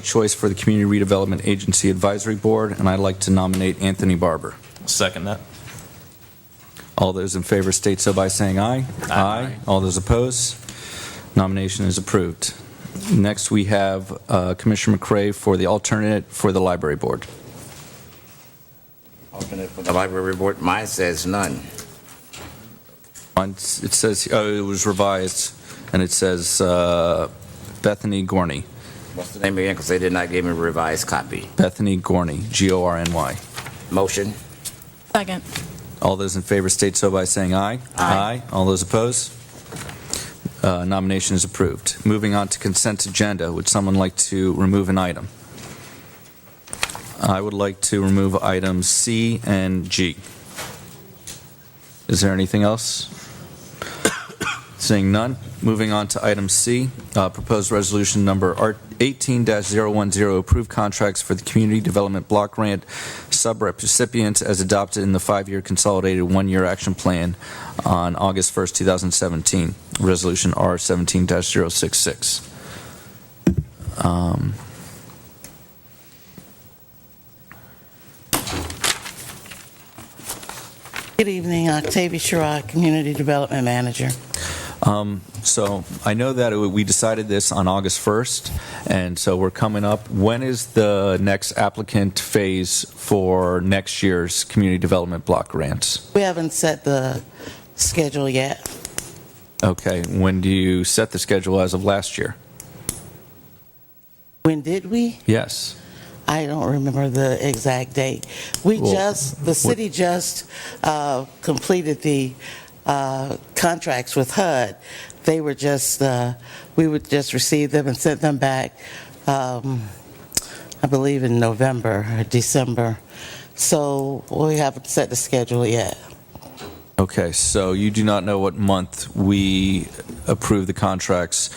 choice for the Community Redevelopment Agency Advisory Board, and I'd like to nominate Anthony Barber. Second that. All those in favor state so by saying aye. Aye. All those opposed? Nomination is approved. Next, we have Commissioner McCray for the alternate for the Library Board. Alternate for the Library Board, mine says none. It says, it was revised, and it says Bethany Gorney. What's the name again? Because they did not give me a revised copy. Bethany Gorney, G-O-R-N-Y. Motion. Second. All those in favor state so by saying aye. Aye. All those opposed? Nomination is approved. Moving on to consent agenda, would someone like to remove an item? I would like to remove items C and G. Is there anything else? Seeing none, moving on to item C, proposed resolution number 18-010, approved contracts for the Community Development Block Grant sub-recipients as adopted in the 5-year consolidated 1-year action plan on August 1st, 2017, resolution R17-066. Good evening, Octavia Sherrod, Community Development Manager. So I know that we decided this on August 1st, and so we're coming up. When is the next applicant phase for next year's Community Development Block Grants? We haven't set the schedule yet. Okay, when do you set the schedule as of last year? When did we? Yes. I don't remember the exact date. The city just completed the contracts with HUD. They were just, we would just receive them and send them back, I believe in November or December. So we haven't set the schedule yet. Okay, so you do not know what month we approve the contracts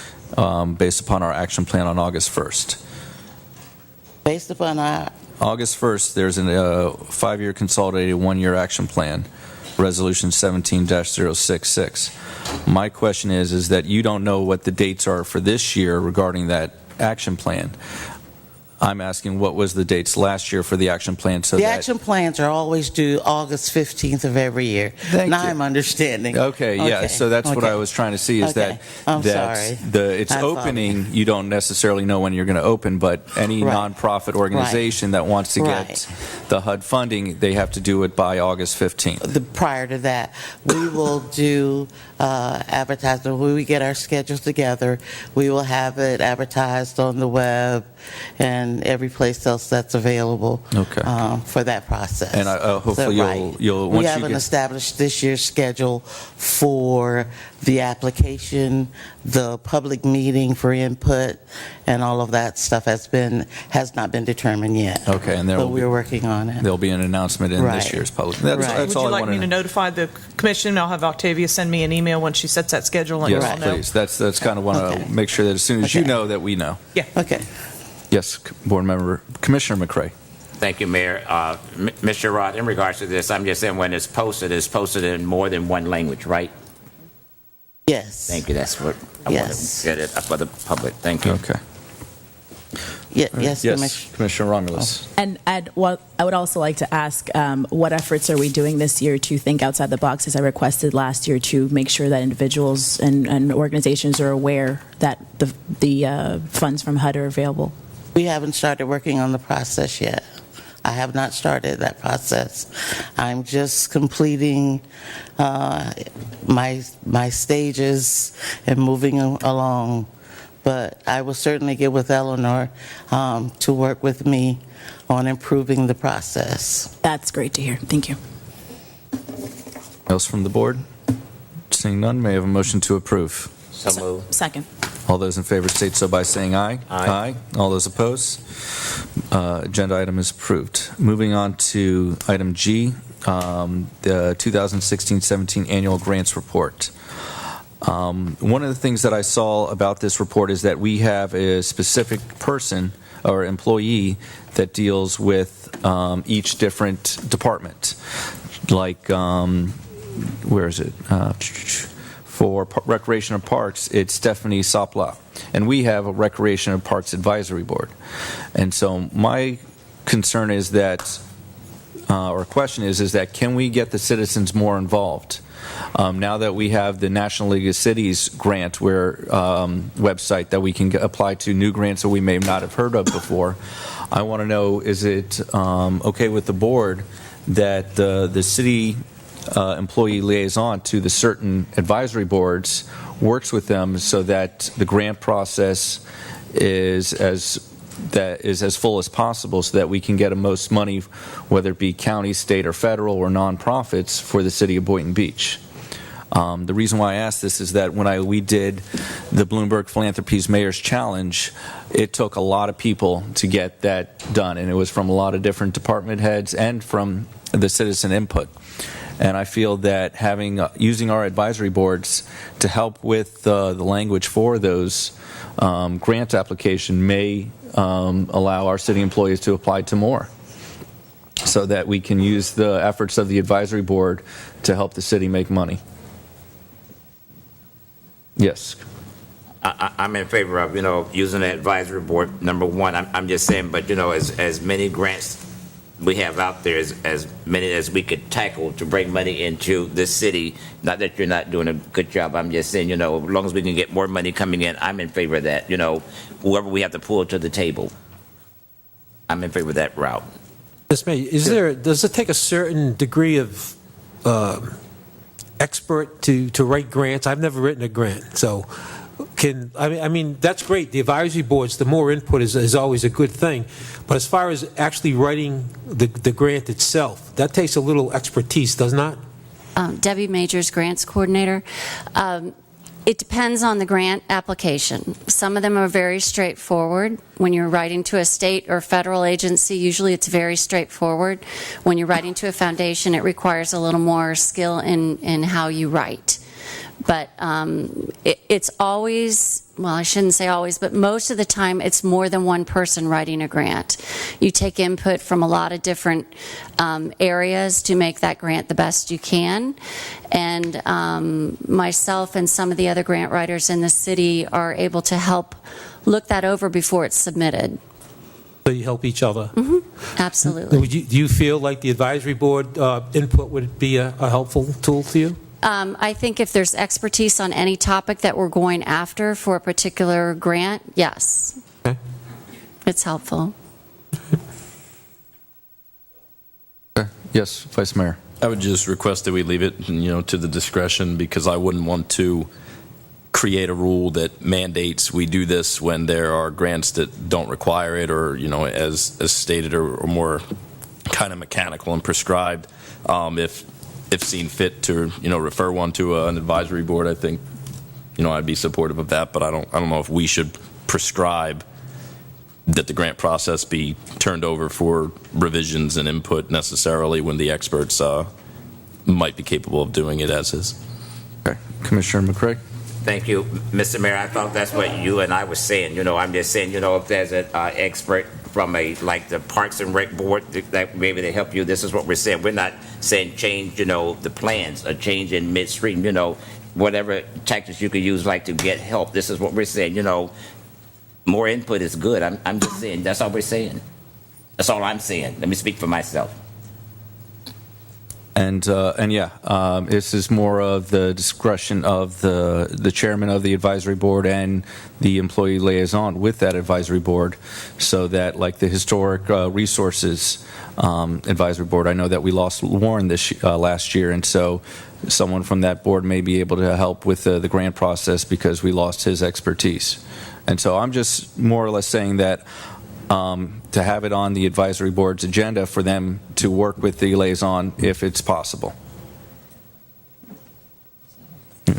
based upon our action plan on August 1st? Based upon our... August 1st, there's a 5-year consolidated 1-year action plan, resolution 17-066. My question is that you don't know what the dates are for this year regarding that action plan. I'm asking what was the dates last year for the action plan so the that... action plans are always due August 15th of every year. Now I'm understanding. Okay, yeah, so that's what I was trying to see is that it's opening, you don't necessarily know when you're going to open, but any nonprofit organization that wants to get the HUD funding, they have to do it by August 15th. Prior to that, we will do advertising. When we get our schedules together, we will have it advertised on the web and every place else that's available for that process. And hopefully you'll once we haven't established this year's schedule for the application, the public meeting for input, and all of that stuff has not been determined yet. Okay, and we're working on it. There'll be an announcement in this year's public. That's Would you like me to notify the commission? I'll have Octavia send me an email when she sets that schedule and yes, please. That's kind of want to make sure that as soon as you know that we know. Yeah. Okay. Yes, board member, Commissioner McCray. Thank you, Mayor. Mr. Rod, in regards to this, I'm just saying when it's posted in more than one language, right? Yes. Thank you. That's what I want to get it for the public. Thank you. Okay. Yes, Commissioner Romulus. And I would also like to ask, what efforts are we doing this year to think outside the box, as I requested last year, to make sure that individuals and organizations are aware that the funds from HUD are available? We haven't started working on the process yet. I have not started that process. I'm just completing my stages and moving along. But I will certainly get with Eleanor to work with me on improving the process. That's great to hear. Thank you. Else from the board? Seeing none, may I have a motion to approve? So moved. Second. All those in favor state so by saying aye. Aye. All those opposed? Agenda item is approved. Moving on to item G, the 2016-17 Annual Grants Report. One of the things that I saw about this report is that we have a specific person or employee that deals with each different department. Like, where is it? For Recreation and Parks, it's Stephanie Sopla. And we have a Recreation and Parks Advisory Board. And so my concern is that, or question is that can we get the citizens more involved? Now that we have the National League of Cities grant website that we can apply to new grants that we may not have heard of before, I want to know, is it okay with the board that the city employee liaison to the certain advisory boards works with them so that the grant process is as full as possible so that we can get the most money, whether it be county, state, or federal, or nonprofits for the city of Boynton Beach. The reason why I ask this is that when we did the Bloomberg Philanthropies Mayor's Challenge, it took a lot of people to get that done, and it was from a lot of different department heads and from the citizen input. And I feel that using our advisory boards to help with the language for those grant application may allow our city employees to apply to more, so that we can use the efforts of the advisory board to help the city make money. Yes. I'm in favor of, using the advisory board, number one. I'm just saying, but, as many grants we have out there, as many as we could tackle to bring money into this city. Not that you're not doing a good job. I'm just saying, as long as we can get more money coming in, I'm in favor of that. Whoever we have to pull to the table, I'm in favor of that route. Ms. May, does it take a certain degree of expert to write grants? I've never written a grant, so I mean that's great. The advisory boards, the more input is always a good thing. But as far as actually writing the grant itself, that takes a little expertise, does not? Debbie Majors, Grants Coordinator. It depends on the grant application. Some of them are very straightforward. When you're writing to a state or federal agency, usually it's very straightforward. When you're writing to a foundation, it requires a little more skill in how you write. But it's always, well, I shouldn't say always, but most of the time it's more than one person writing a grant. You take input from a lot of different areas to make that grant the best you can. And myself and some of the other grant writers in the city are able to help look that over before it's submitted. So you help each other? Mm-hmm. Absolutely. Do you feel like the advisory board input would be a helpful tool to you? I think if there's expertise on any topic that we're going after for a particular grant, yes. Okay. It's helpful. Okay. Yes, Vice Mayor. I would just request that we leave it, to the discretion, because I wouldn't want to create a rule that mandates we do this when there are grants that don't require it, or, as stated, or more kind of mechanical and prescribed. If seen fit to, refer one to an advisory board, I think, I'd be supportive of that. But I don't know if we should prescribe that the grant process be turned over for revisions and input necessarily when the experts might be capable of doing it as is. Okay, Commissioner McCrae. Thank you, Mr. Mayor. I thought that's what you and I were saying. I'm just saying, if there's an expert from like the Parks and Rec Board that maybe they help you, this is what we're saying. We're not saying change, the plans, a change in midstream, whatever tactics you could use like to get help. This is what we're saying, more input is good. I'm just saying, that's all we're saying. That's all I'm saying. Let me speak for myself. And yeah, this is more of the discretion of the chairman of the advisory board and the employee liaison with that advisory board, so that like the historic resources advisory board, I know that we lost Warren last year, and so someone from that board may be able to help with the grant process because we lost his expertise. And so I'm just more or less saying that to have it on the advisory board's agenda for them to work with the liaison if it's possible.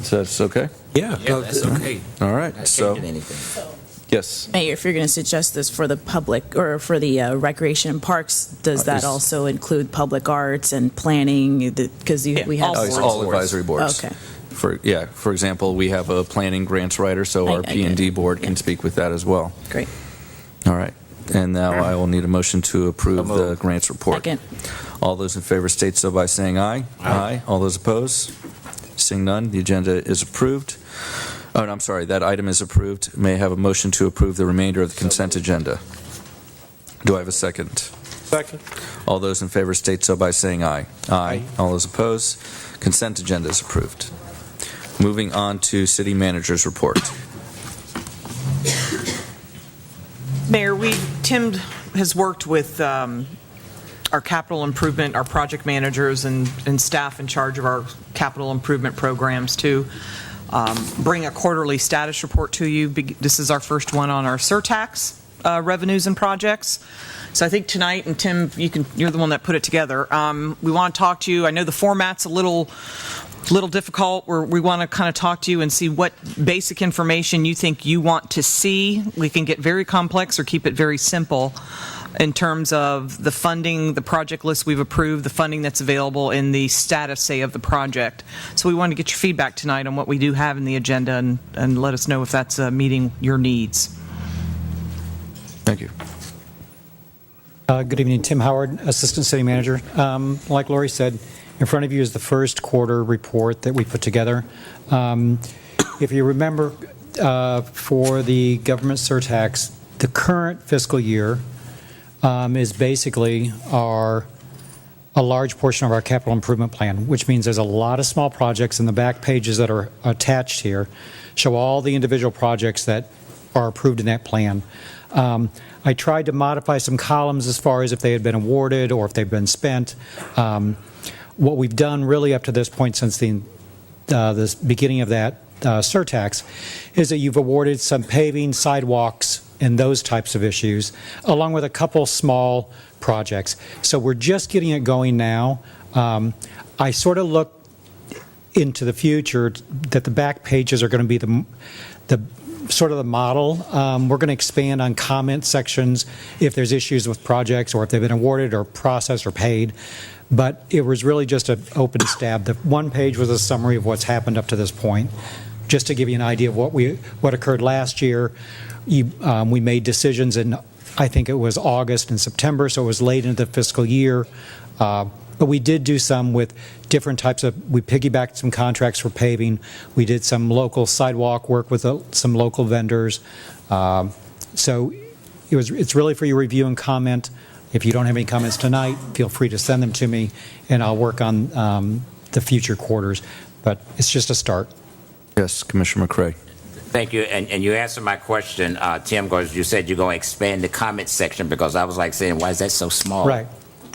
So that's okay? Yeah, that's okay. All right. Not So, changing anything. yes. Mayor, if you're going to suggest this for the public or for the recreation and parks, does that also include public arts and planning? Because we have all advisory boards. Okay. For example, we have a planning grants writer, so our P&D board can speak with that as well. Great. All right. And now I will need a motion to approve the grants report. Second. All those in favor state so by saying aye. Aye. All those opposed? Seeing none, the agenda is approved. Oh, no, I'm sorry, that item is approved. May I have a motion to approve the remainder of the consent agenda? Do I have a second? Second. All those in favor state so by saying aye. Aye. All those opposed? Consent agenda is approved. Moving on to City Manager's report. Mayor, Tim has worked with our capital improvement, our project managers and staff in charge of our capital improvement programs to bring a quarterly status report to you. This is our first one on our surtax revenues and projects. So I think tonight, and Tim, you're the one that put it together. We want to talk to you. I know the format's a little difficult. We want to kind of talk to you and see what basic information you think you want to see. We can get very complex or keep it very simple in terms of the funding, the project list we've approved, the funding that's available, and the status, say, of the project. So we want to get your feedback tonight on what we do have in the agenda and let us know if that's meeting your needs. Thank you. Good evening, Tim Howard, Assistant City Manager. Like Lori said, in front of you is the first quarter report that we put together. If you remember, for the government surtax, the current fiscal year is basically a large portion of our capital improvement plan, which means there's a lot of small projects, and the back pages that are attached here show all the individual projects that are approved in that plan. I tried to modify some columns as far as if they had been awarded or if they've been spent. What we've done really up to this point since the beginning of that surtax is that you've awarded some paving, sidewalks, and those types of issues, along with a couple small projects. So we're just getting it going now. I sort of look into the future that the back pages are going to be the sort of the model. We're going to expand on comment sections if there's issues with projects or if they've been awarded or processed or paid. But it was really just an open stab. The one page was a summary of what's happened up to this point, just to give you an idea of what occurred last year. We made decisions in, I think it was August and September, so it was late into the fiscal year. But we did do some with different types of, we piggybacked some contracts for paving. We did some local sidewalk work with some local vendors. So it's really for your review and comment. If you don't have any comments tonight, feel free to send them to me, and I'll work on the future quarters. But it's just a start. Yes, Commissioner McCray. Thank you. And you answered my question, Tim, because you said you're going to expand the comment section, because I was like saying, why is that so small? Right.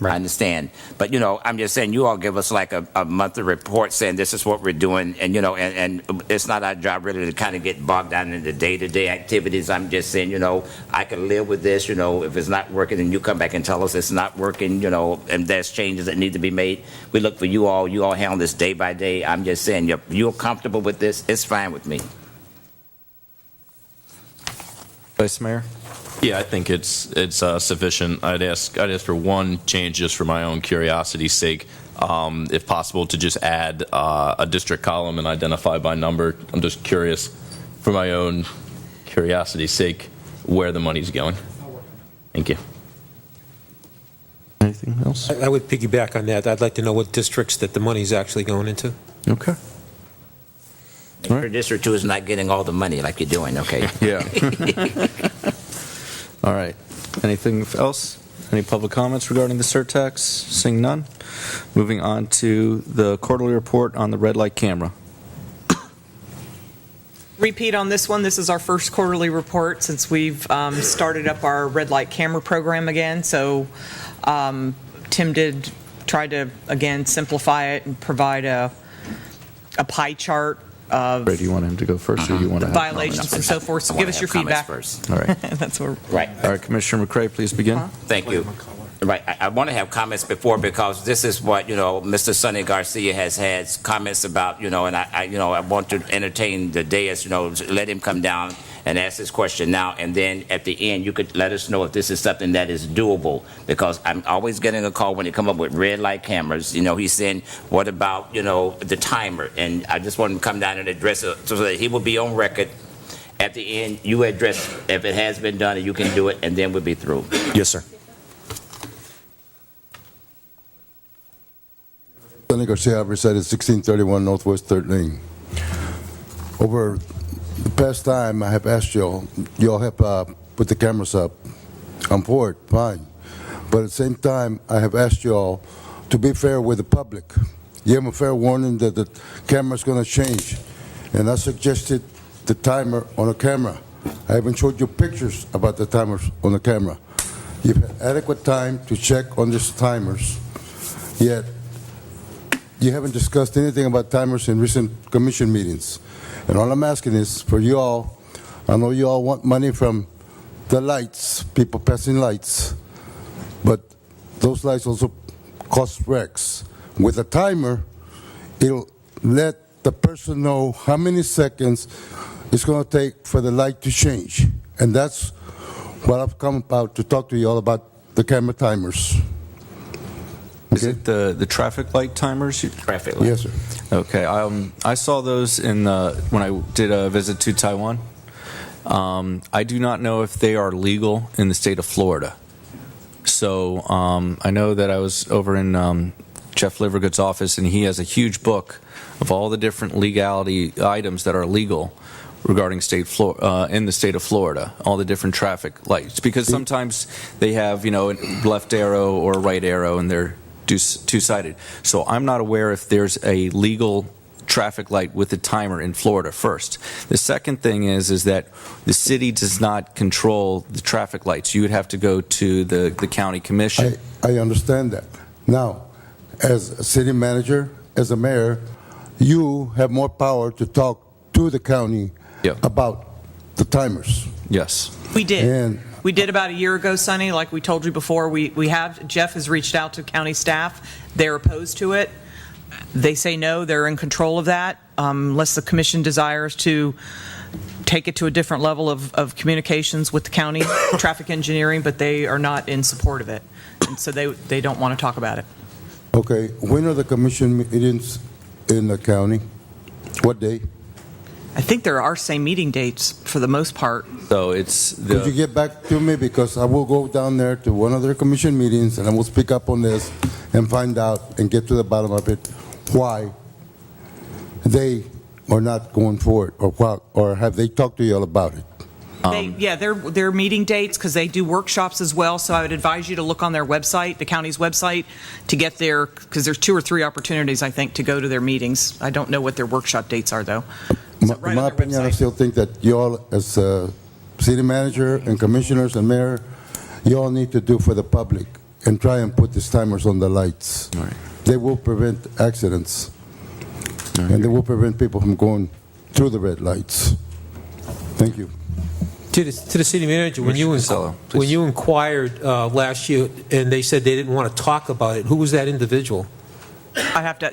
I understand. But, I'm just saying, you all give us like a monthly report saying this is what we're doing. And, and it's not our job really to kind of get bogged down in the day-to-day activities. I'm just saying, I can live with this, if it's not working, and you come back and tell us it's not working, and there's changes that need to be made. We look for you all handle this day by day. I'm just saying, you're comfortable with this, it's fine with me. Vice Mayor? Yeah, I think it's sufficient. I'd ask for one change just for my own curiosity's sake, if possible, to just add a district column and identify by number. I'm just curious, for my own curiosity's sake, where the money's going. Thank you. Anything else? I would piggyback on that. I'd like to know what districts that the money's actually going into. Okay. Your District 2 is not getting all the money like you're doing, okay? Yeah. All right. Anything else? Any public comments regarding the surtax? Seeing none. Moving on to the quarterly report on the red light camera. Repeat on this one. This is our first quarterly report since we've started up our red light camera program again. So Tim did try to, again, simplify it and provide a pie chart of Ray, do you want him to go first, or do you want to have violations and so forth? So give us your feedback. First. All right. That's where. Right. All right, Commissioner McCray, please begin. Thank you. Right. I want to have comments before, because this is what, Mr. Sonny Garcia has had comments about, and I want to entertain the dais, let him come down and ask this question now, and then at the end you could let us know if this is something that is doable, because I'm always getting a call when they come up with red light cameras. He's saying, what about, the timer? And I just want him to come down and address it so that he will be on record. At the end, you address if it has been done and you can do it, and then we'll be through. Yes, sir. Sonny Garcia, I reside at 1631 Northwest 3rd Lane. Over the past time, I have asked y'all have put the cameras up. I'm for it, fine. But at the same time, I have asked y'all to be fair with the public. Give them a fair warning that the camera's going to change. And I suggested the timer on a camera. I even showed you pictures about the timers on the camera. You've had adequate time to check on these timers, yet you haven't discussed anything about timers in recent commission meetings. And all I'm asking is for you all, I know you all want money from the lights, people passing lights, but those lights also cost wrecks. With a timer, it'll let the person know how many seconds it's going to take for the light to change. And that's what I've come about to talk to you all about, the camera timers. Is it the traffic light timers? Traffic light. Yes, sir. Okay. I saw those when I did a visit to Taiwan. I do not know if they are legal in the state of Florida. So I know that I was over in Jeff Livergood's office, and he has a huge book of all the different legality items that are legal regarding in the state of Florida, all the different traffic lights. Because sometimes they have, left arrow or right arrow, and they're two-sided. So I'm not aware if there's a legal traffic light with a timer in Florida first. The second thing is that the city does not control the traffic lights. You would have to go to the county commission. I understand that. Now, as a city manager, as a mayor, you have more power to talk to the county about the timers. Yes. We did. And We did about a year ago, Sonny, like we told you before. Jeff has reached out to county staff. They're opposed to it. They say no, they're in control of that, unless the commission desires to take it to a different level of communications with the county, traffic engineering, but they are not in support of it. And so they don't want to talk about it. Okay, when are the commission meetings in the county? What day? I think there are same meeting dates for the most part. So it's Could you get back to me, because I will go down there to one of their commission meetings and I will speak up on this and find out and get to the bottom of it why they are not going for it, or have they talked to you all about it? Their meeting dates, because they do workshops as well, so I would advise you to look on their website, the county's website, to get there, because there's 2 or 3 opportunities, I think, to go to their meetings. I don't know what their workshop dates are, though. In my opinion, I still think that you all, as city manager and commissioners and mayor, you all need to do for the public and try and put these timers on the lights. Right. They will prevent accidents, and they will prevent people from going through the red lights. Thank you. To the city manager, when you inquired last year and they said they didn't want to talk about it, who was that individual?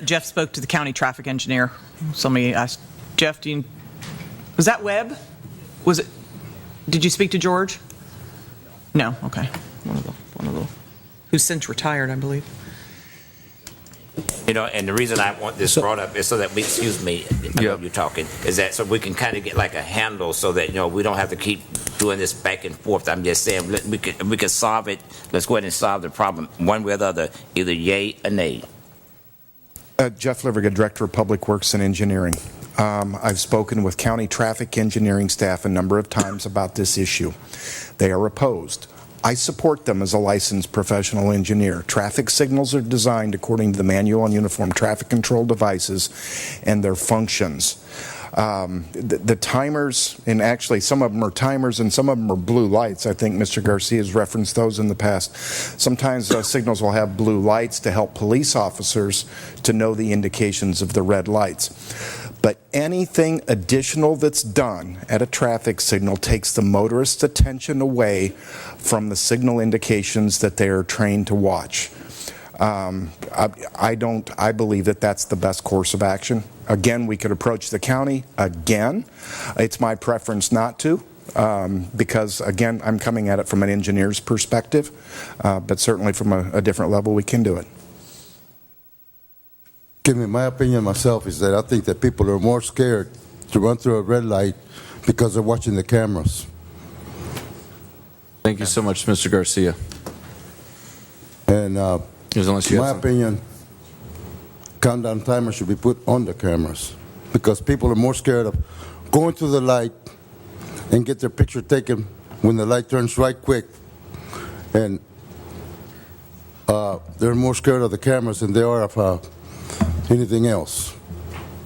Jeff spoke to the county traffic engineer. Somebody asked, Jeff, was that Webb? Did you speak to George? No, okay. One of the, who's since retired, I believe. And the reason I want this brought up is so that I know you're talking, is that so we can kind of get like a handle so that, we don't have to keep doing this back and forth. I'm just saying, we can solve it. Let's go ahead and solve the problem one way or the other, either yay or nay. Jeff Livergood, Director of Public Works and Engineering. I've spoken with county traffic engineering staff a number of times about this issue. They are opposed. I support them as a licensed professional engineer. Traffic signals are designed according to the Manual on Uniform Traffic Control Devices and their functions. The timers, and actually some of them are timers and some of them are blue lights. I think Mr. Garcia has referenced those in the past. Sometimes signals will have blue lights to help police officers to know the indications of the red lights. But anything additional that's done at a traffic signal takes the motorist's attention away from the signal indications that they are trained to watch. I believe that that's the best course of action. Again, we could approach the county again. It's my preference not to, because again, I'm coming at it from an engineer's perspective, but certainly from a different level, we can do it. My opinion myself is that I think that people are more scared to run through a red light because they're watching the cameras. Thank you so much, Mr. Garcia. And in my opinion, countdown timer should be put on the cameras, because people are more scared of going to the light and get their picture taken when the light turns right quick, and they're more scared of the cameras than they are of anything else.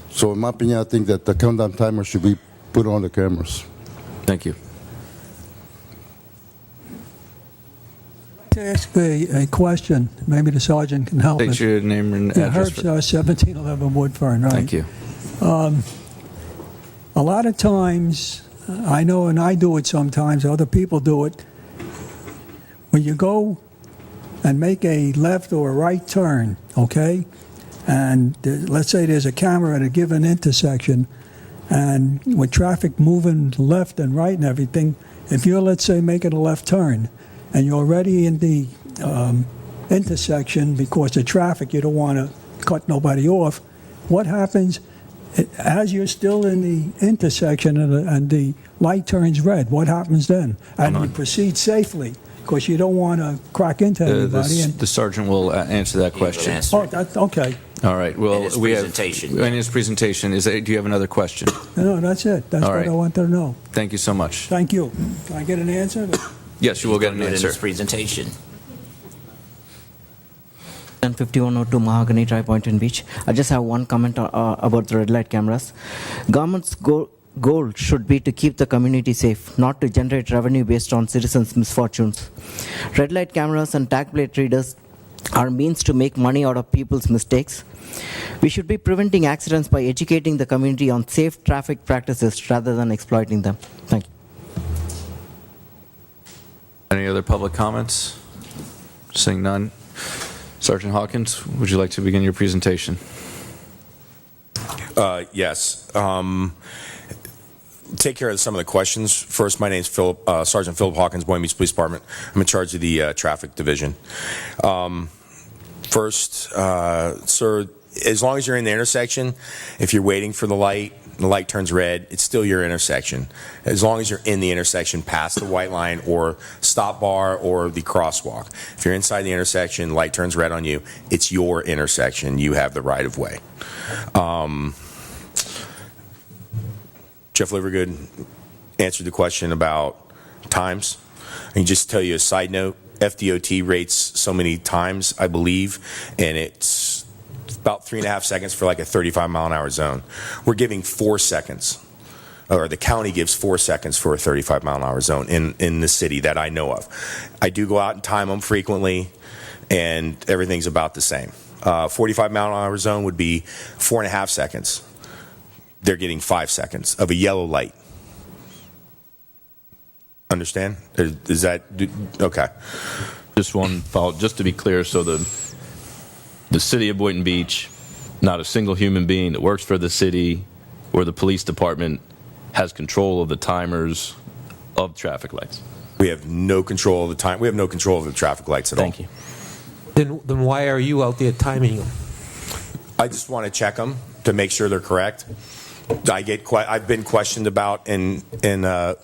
So in my opinion, I think that the countdown timer should be put on the cameras. Thank you. To ask a question, maybe the sergeant can help. State your name and Yeah, address. Herb's 1711 Woodfern, right? Thank you. A lot of times, I know, and I do it sometimes, other people do it, when you go and make a left or a right turn, okay, and let's say there's a camera at a given intersection, and with traffic moving left and right and everything, if you're, let's say, making a left turn, and you're already in the intersection because of traffic, you don't want to cut nobody off, what happens as you're still in the intersection and the light turns red? What happens then? And you proceed safely because you don't want to crack into anybody. The sergeant will answer that question. Oh, okay. All right. Well, In his we presentation. have in his presentation. Do you have another question? No, that's it. That's All what right. I want to know. Thank you so much. Thank you. Can I get an answer? Yes, you will get an In answer. his presentation. 5102 Mahogany Drive, Boynton Beach. I just have one comment about the red light cameras. Government's goal should be to keep the community safe, not to generate revenue based on citizens' misfortunes. Red light cameras and tag plate readers are means to make money out of people's mistakes. We should be preventing accidents by educating the community on safe traffic practices rather than exploiting them. Thank you. Any other public comments? Seeing none. Sergeant Hawkins, would you like to begin your presentation? Yes. Take care of some of the questions. First, my name is Sergeant Philip Hawkins, Boynton Beach Police Department. I'm in charge of the traffic division. First, sir, as long as you're in the intersection, if you're waiting for the light, the light turns red, it's still your intersection. As long as you're in the intersection past the white line or stop bar or the crosswalk. If you're inside the intersection, light turns red on you, it's your intersection. You have the right of way. Jeff Livergood answered the question about times. I can just tell you a side note, FDOT rates so many times, I believe, and it's about 3.5 seconds for like a 35-mile-an-hour zone. We're giving 4 seconds, or the county gives 4 seconds for a 35-mile-an-hour zone in the city that I know of. I do go out and time them frequently, and everything's about the same. 45-mile-an-hour zone would be 4.5 seconds. They're getting 5 seconds of a yellow light. Understand? Is that okay? Just one follow, just to be clear, so the city of Boynton Beach, not a single human being that works for the city or the police department has control of the timers of traffic lights. We have no control of the time. We have no control of the traffic lights at all. Thank you. Then why are you out there timing them? I just want to check them to make sure they're correct. I've been questioned about in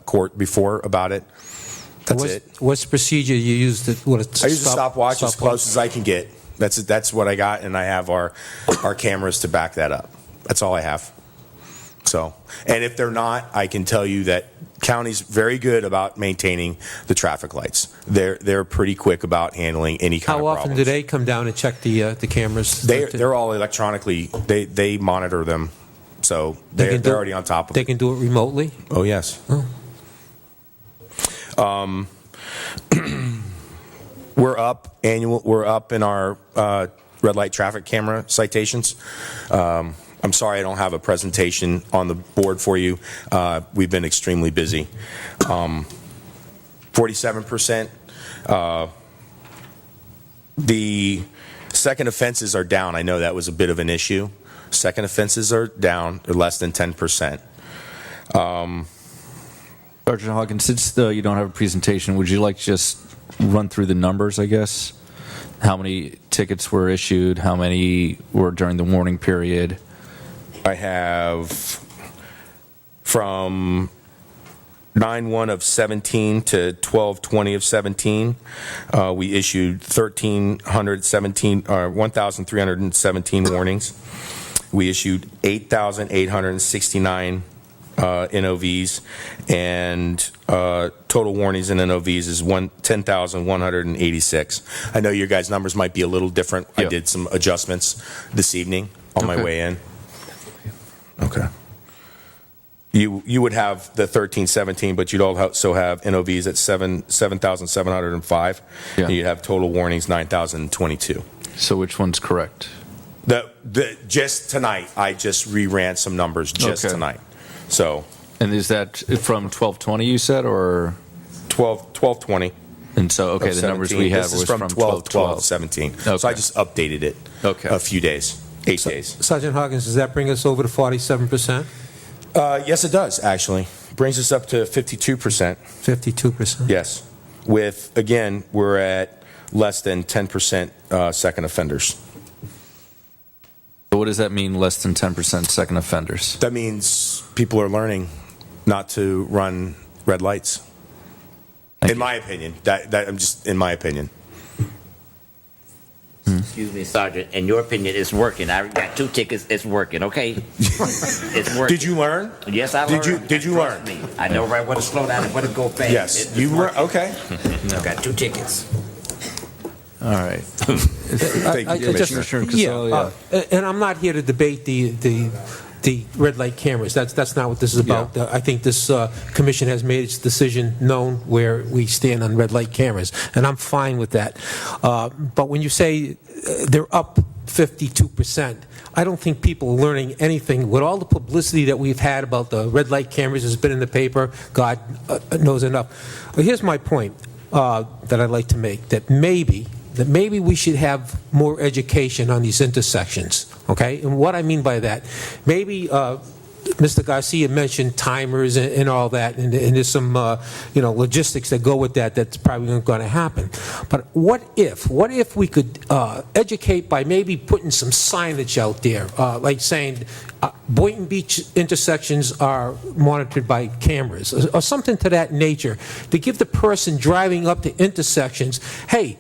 court before about it. That's it. What's the procedure you use? I use a stopwatch as close as I can get. That's what I got, and I have our cameras to back that up. That's all I have. So, and if they're not, I can tell you that county's very good about maintaining the traffic lights. They're pretty quick about handling any kind of How problems. often do they come down and check the cameras? They're all electronically. They monitor them, so they're already on top of it. They can do it remotely? Oh yes. Oh. We're up in our red light traffic camera citations. I'm sorry I don't have a presentation on the board for you. We've been extremely busy. 47%. The second offenses are down. I know that was a bit of an issue. Second offenses are down. They're less than 10%. Sergeant Hawkins, since you don't have a presentation, would you like to just run through the numbers, I guess? How many tickets were issued? How many were during the warning period? I have from 9/1 of 17 to 12/20 of 17, we issued 1,317 warnings. We issued 8,869 NOVs, and total warnings and NOVs is 10,186. I know your guys' numbers might be a little different. I did some adjustments this evening on my way in. Okay. You would have the 1317, but you'd also have NOVs at 7,705, and you'd have total warnings 9,022. So which one's correct? Just tonight, I just re-ran some numbers tonight. So, and is that from 1220 you said, or 1220? And so, okay, the numbers we have was from 12/12/17. Okay. So I just updated it. Okay. A few days, 8 days. Sergeant Hawkins, does that bring us over to 47%? Yes, it does actually. Brings us up to 52%. 52%. Yes. With again, we're at less than 10% second offenders. So what does that mean, less than 10% second offenders? That means people are learning not to run red lights. In my opinion, I'm just in my opinion. Excuse me, Sergeant. In your opinion, it's working. I got 2 tickets. It's working. Okay, it's working. Did you learn? Yes, I learned. Did you learn? Me. I know right where to slow down and where to go fast. Yes, you were okay. I got 2 tickets. All right. Thank you, Commissioner. And I'm not here to debate the red light cameras. That's not what this is about. I think this commission has made its decision known where we stand on red light cameras, and I'm fine with that. But when you say they're up 52%, I don't think people are learning anything. With all the publicity that we've had about the red light cameras has been in the paper, God knows enough. But here's my point that I'd like to make, that maybe we should have more education on these intersections, okay? And what I mean by that, maybe Mr. Garcia mentioned timers and all that, and there's some logistics that go with that that's probably not going to happen. But what if we could educate by maybe putting some signage out there, like saying Boynton Beach intersections are monitored by cameras, or something to that nature, to give the person driving up to intersections, hey,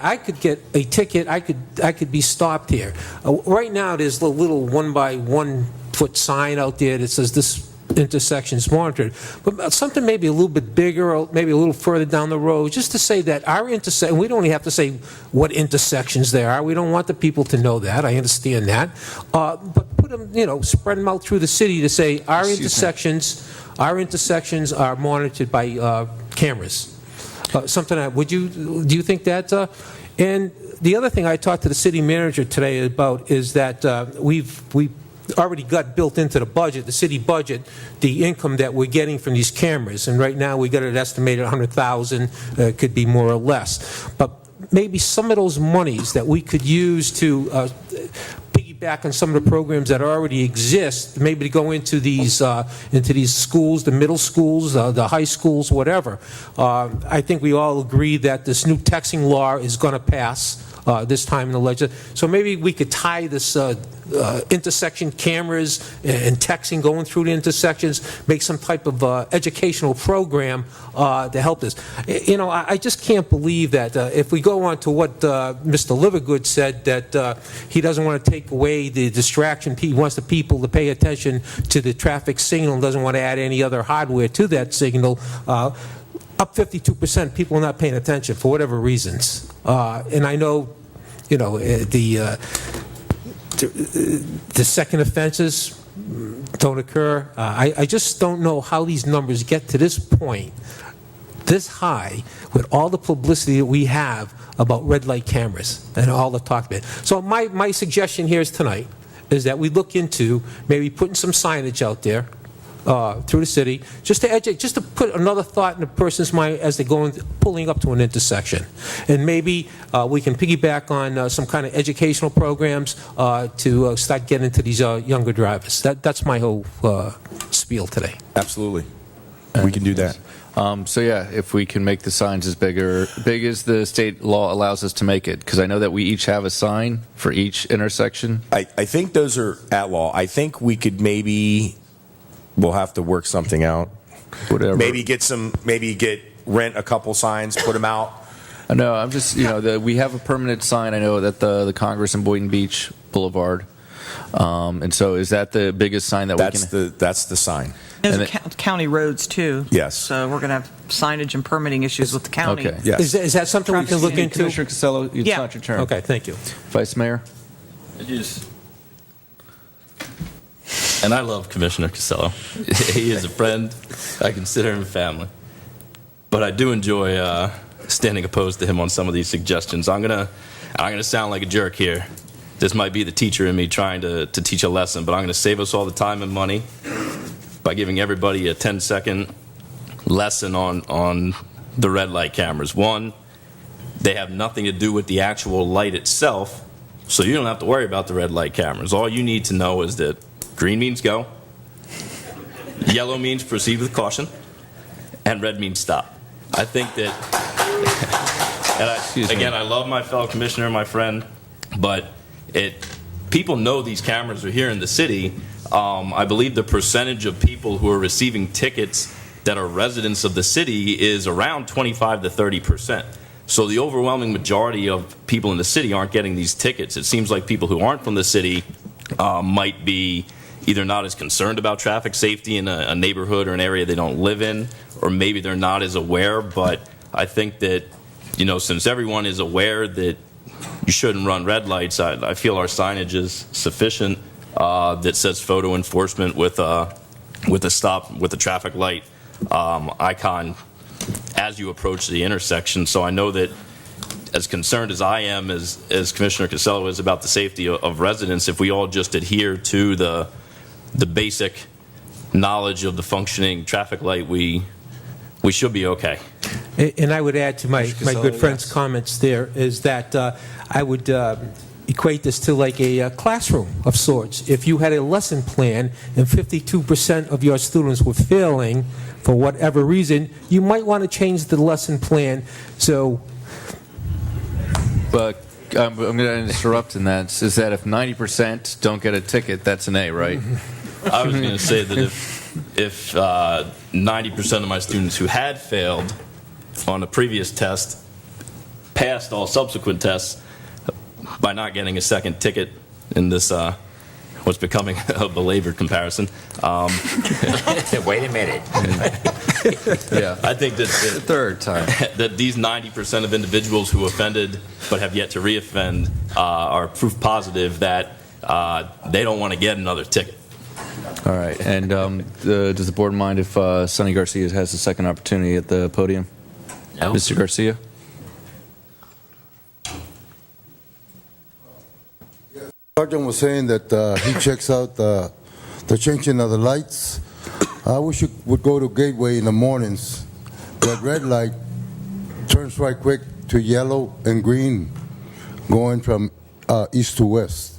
I could get a ticket. I could be stopped here. Right now, there's a little 1-by-1 foot sign out there that says this intersection is monitored. But something maybe a little bit bigger, or maybe a little further down the road, just to say that our intersection. We don't only have to say what intersections there are. We don't want the people to know that. I understand that. But put them, spread them out through the city to say our intersections are monitored by cameras. Something that do you think that? And the other thing I talked to the city manager today about is that we've already got built into the budget, the city budget, the income that we're getting from these cameras. And right now we got it estimated $100,000. Could be more or less. But maybe some of those monies that we could use to piggyback on some of the programs that already exist, maybe to go into these schools, the middle schools, the high schools, whatever. I think we all agree that this new texting law is going to pass this time in the legislature. So maybe we could tie this intersection cameras and texting going through the intersections, make some type of educational program to help this. I just can't believe that if we go on to what Mr. Livergood said, that he doesn't want to take away the distraction. He wants the people to pay attention to the traffic signal and doesn't want to add any other hardware to that signal. Up 52%, people are not paying attention for whatever reasons. And I know, the second offenses don't occur. I just don't know how these numbers get to this point, this high, with all the publicity that we have about red light cameras and all the talk about it. So my suggestion here is tonight is that we look into maybe putting some signage out there through the city, just to put another thought in a person's mind as they're pulling up to an intersection. And maybe we can piggyback on some kind of educational programs to start getting into these younger drivers. That's my whole spiel today. Absolutely. We can do that. So yeah, if we can make the signs as big as the state law allows us to make it, because I know that we each have a sign for each intersection. I think those are at law. I think we could maybe, we'll have to work something out. whatever. Maybe rent a couple signs, put them out. No, I'm just, we have a permanent sign, I know, at the Congress in Boynton Beach Blvd. And so is that the biggest sign that we can... That's the sign. Those are county roads, too. Yes. So we're going to have signage and permitting issues with the county. Okay. Yes. Is that something we can look into? Commissioner Costello, it's Yeah. not your turn. Okay, thank you. Vice Mayor? And I love Commissioner Costello. He is a friend. I consider him family. But I do enjoy standing opposed to him on some of these suggestions. I'm gonna sound like a jerk here. This might be the teacher in me trying to teach a lesson, but I'm going to save us all the time and money by giving everybody a 10-second lesson on the red light cameras. One, they have nothing to do with the actual light itself, so you don't have to worry about the red light cameras. All you need to know is that green means go, yellow means proceed with caution, and red means stop. I think that, and I love my fellow commissioner, my friend, but people know these cameras are here in the city. I believe the percentage of people who are receiving tickets that are residents of the city is around 25 to 30%. So the overwhelming majority of people in the city aren't getting these tickets. It seems like people who aren't from the city might be either not as concerned about traffic safety in a neighborhood or an area they don't live in, or maybe they're not as aware. But I think that, since everyone is aware that you shouldn't run red lights, I feel our signage is sufficient that says photo enforcement with a traffic light icon as you approach the intersection. So I know that, as concerned as I am, as Commissioner Costello is about the safety of residents, if we all just adhere to the basic knowledge of the functioning traffic light, we should be okay. And I would add to my good friend's comments there is that I would equate this to like a classroom of sorts. If you had a lesson plan and 52% of your students were failing for whatever reason, you might want to change the lesson plan. So, But I'm going to interrupt in that. Is that if 90% don't get a ticket, that's an A, right? I was going to say that if 90% of my students who had failed on a previous test passed all subsequent tests by not getting a second ticket in this what's becoming a belabored comparison. Wait a minute. Yeah, I think that the third time that these 90% of individuals who offended but have yet to reoffend are proof positive that they don't want to get another ticket. All right. And does the board mind if Sonny Garcia has a second opportunity at the podium? No. Mr. Garcia? Sergeant was saying that he checks out the changing of the lights. I wish you would go to Gateway in the mornings. That red light turns right quick to yellow and green going from east to west.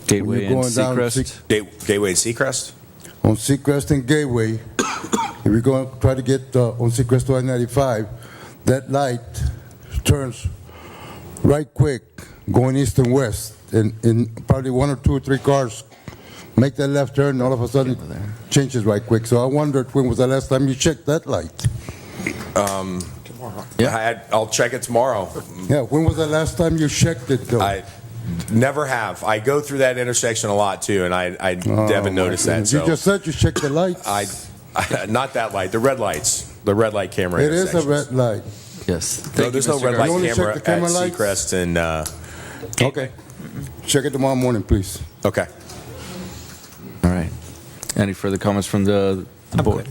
Gateway and Seacrest? Gateway and Seacrest? On Seacrest and Gateway, if you're going to try to get on Seacrest to I-95, that light turns right quick going east and west, and in probably 1 or 2 or 3 cars make that left turn, and all of a sudden it changes right quick. So I wondered, when was the last time you checked that light? I'll check it tomorrow. Yeah, when was the last time you checked it, though? I never have. I go through that intersection a lot, too, and I haven't noticed that. So. You just said you checked the lights. Not that light, the red lights, the red light camera It is a red light. Yes. No, there's no red light camera at lights? Seacrest and... Okay. Check it tomorrow morning, please. Okay. All right. Any further comments from the board?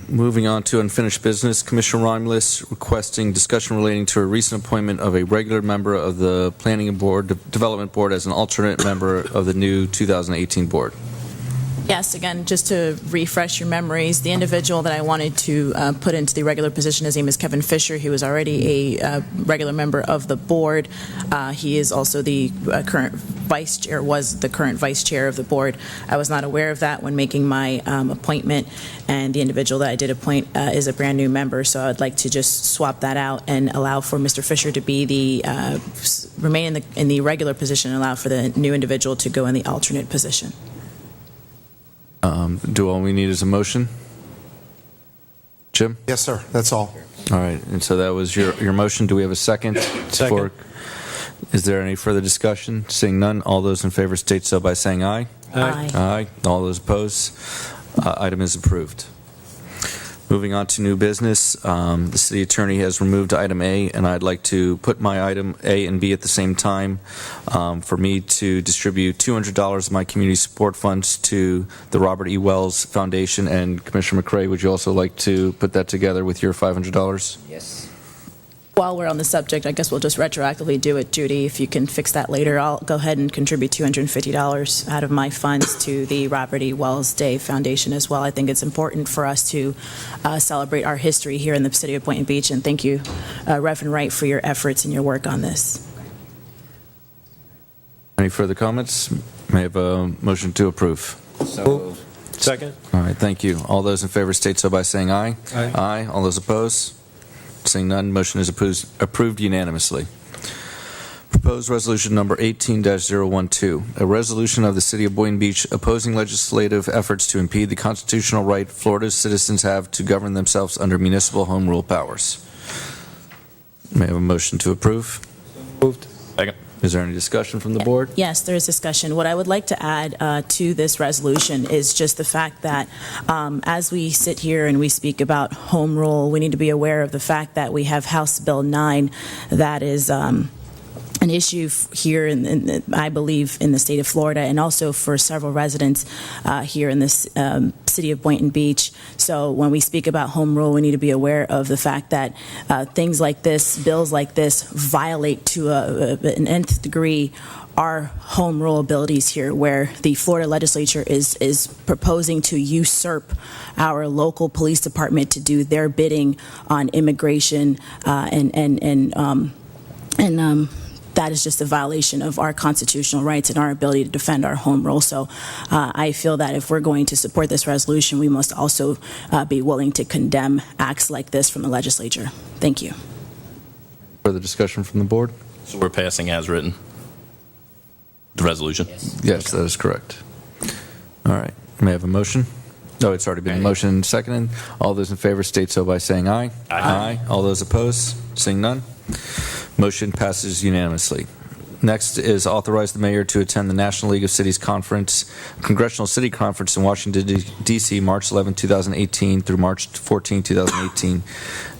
Moving on to unfinished business, Commissioner Romulus requesting discussion relating to a recent appointment of a regular member of the Planning Board, Development Board as an alternate member of the new 2018 board. Yes, again, just to refresh your memories, the individual that I wanted to put into the regular position, his name is Kevin Fisher. He was already a regular member of the board. He is also the current vice chair, was the current vice chair of the board. I was not aware of that when making my appointment, and the individual that I did appoint is a brand new member, so I'd like to just swap that out and allow for Mr. Fisher to be the remain in the regular position and allow for the new individual to go in the alternate position. Do all we need is a motion? Jim? Yes, sir. That's all. All right, and so that was your motion. Do we have a second? Second. Is there any further discussion? Seeing none, all those in favor state so by saying aye. Aye. Aye. All those opposed? Item is approved. Moving on to new business, the city attorney has removed item A, and I'd like to put my item A and B at the same time for me to distribute $200 of my community support funds to the Robert E. Wells Foundation. And Commissioner McCray, would you also like to put that together with your $500? Yes. While we're on the subject, I guess we'll just retroactively do it. Judy, if you can fix that later, I'll go ahead and contribute $250 out of my funds to the Robert E. Wells Day Foundation as well. I think it's important for us to celebrate our history here in the city of Boynton Beach, and thank you, Reverend Wright, for your efforts and your work on this. Any further comments? May I have a motion to approve? So Second. All right, thank you. All those in favor state so by saying aye. Aye. Aye. All those opposed? Seeing none, motion is approved unanimously. Proposed resolution number 18-012, a resolution of the City of Boynton Beach opposing legislative efforts to impede the constitutional right Florida's citizens have to govern themselves under municipal home rule powers. May I have a motion to approve? Moved. Second. Is there any discussion from the board? Yes, there is discussion. What I would like to add to this resolution is just the fact that as we sit here and we speak about home rule, we need to be aware of the fact that we have House Bill 9 that is an issue here, I believe, in the state of Florida, and also for several residents here in this city of Boynton Beach. So when we speak about home rule, we need to be aware of the fact that things like this, bills like this, violate to an nth degree our home rule abilities here, where the Florida legislature is proposing to usurp our local police department to do their bidding on immigration and that is just a violation of our constitutional rights and our ability to defend our home rule. So I feel that if we're going to support this resolution, we must also be willing to condemn acts like this from the legislature. Thank you. Further discussion from the board? So we're passing as written? The resolution? Yes, that is correct. All right. May I have a motion? No, it's already been motioned and seconded. All those in favor state so by saying aye. Aye. All those opposed? Seeing none? Motion passes unanimously. Next is authorize the mayor to attend the National League of Cities Conference, Congressional City Conference in Washington, D.C., March 11, 2018 through March 14, 2018.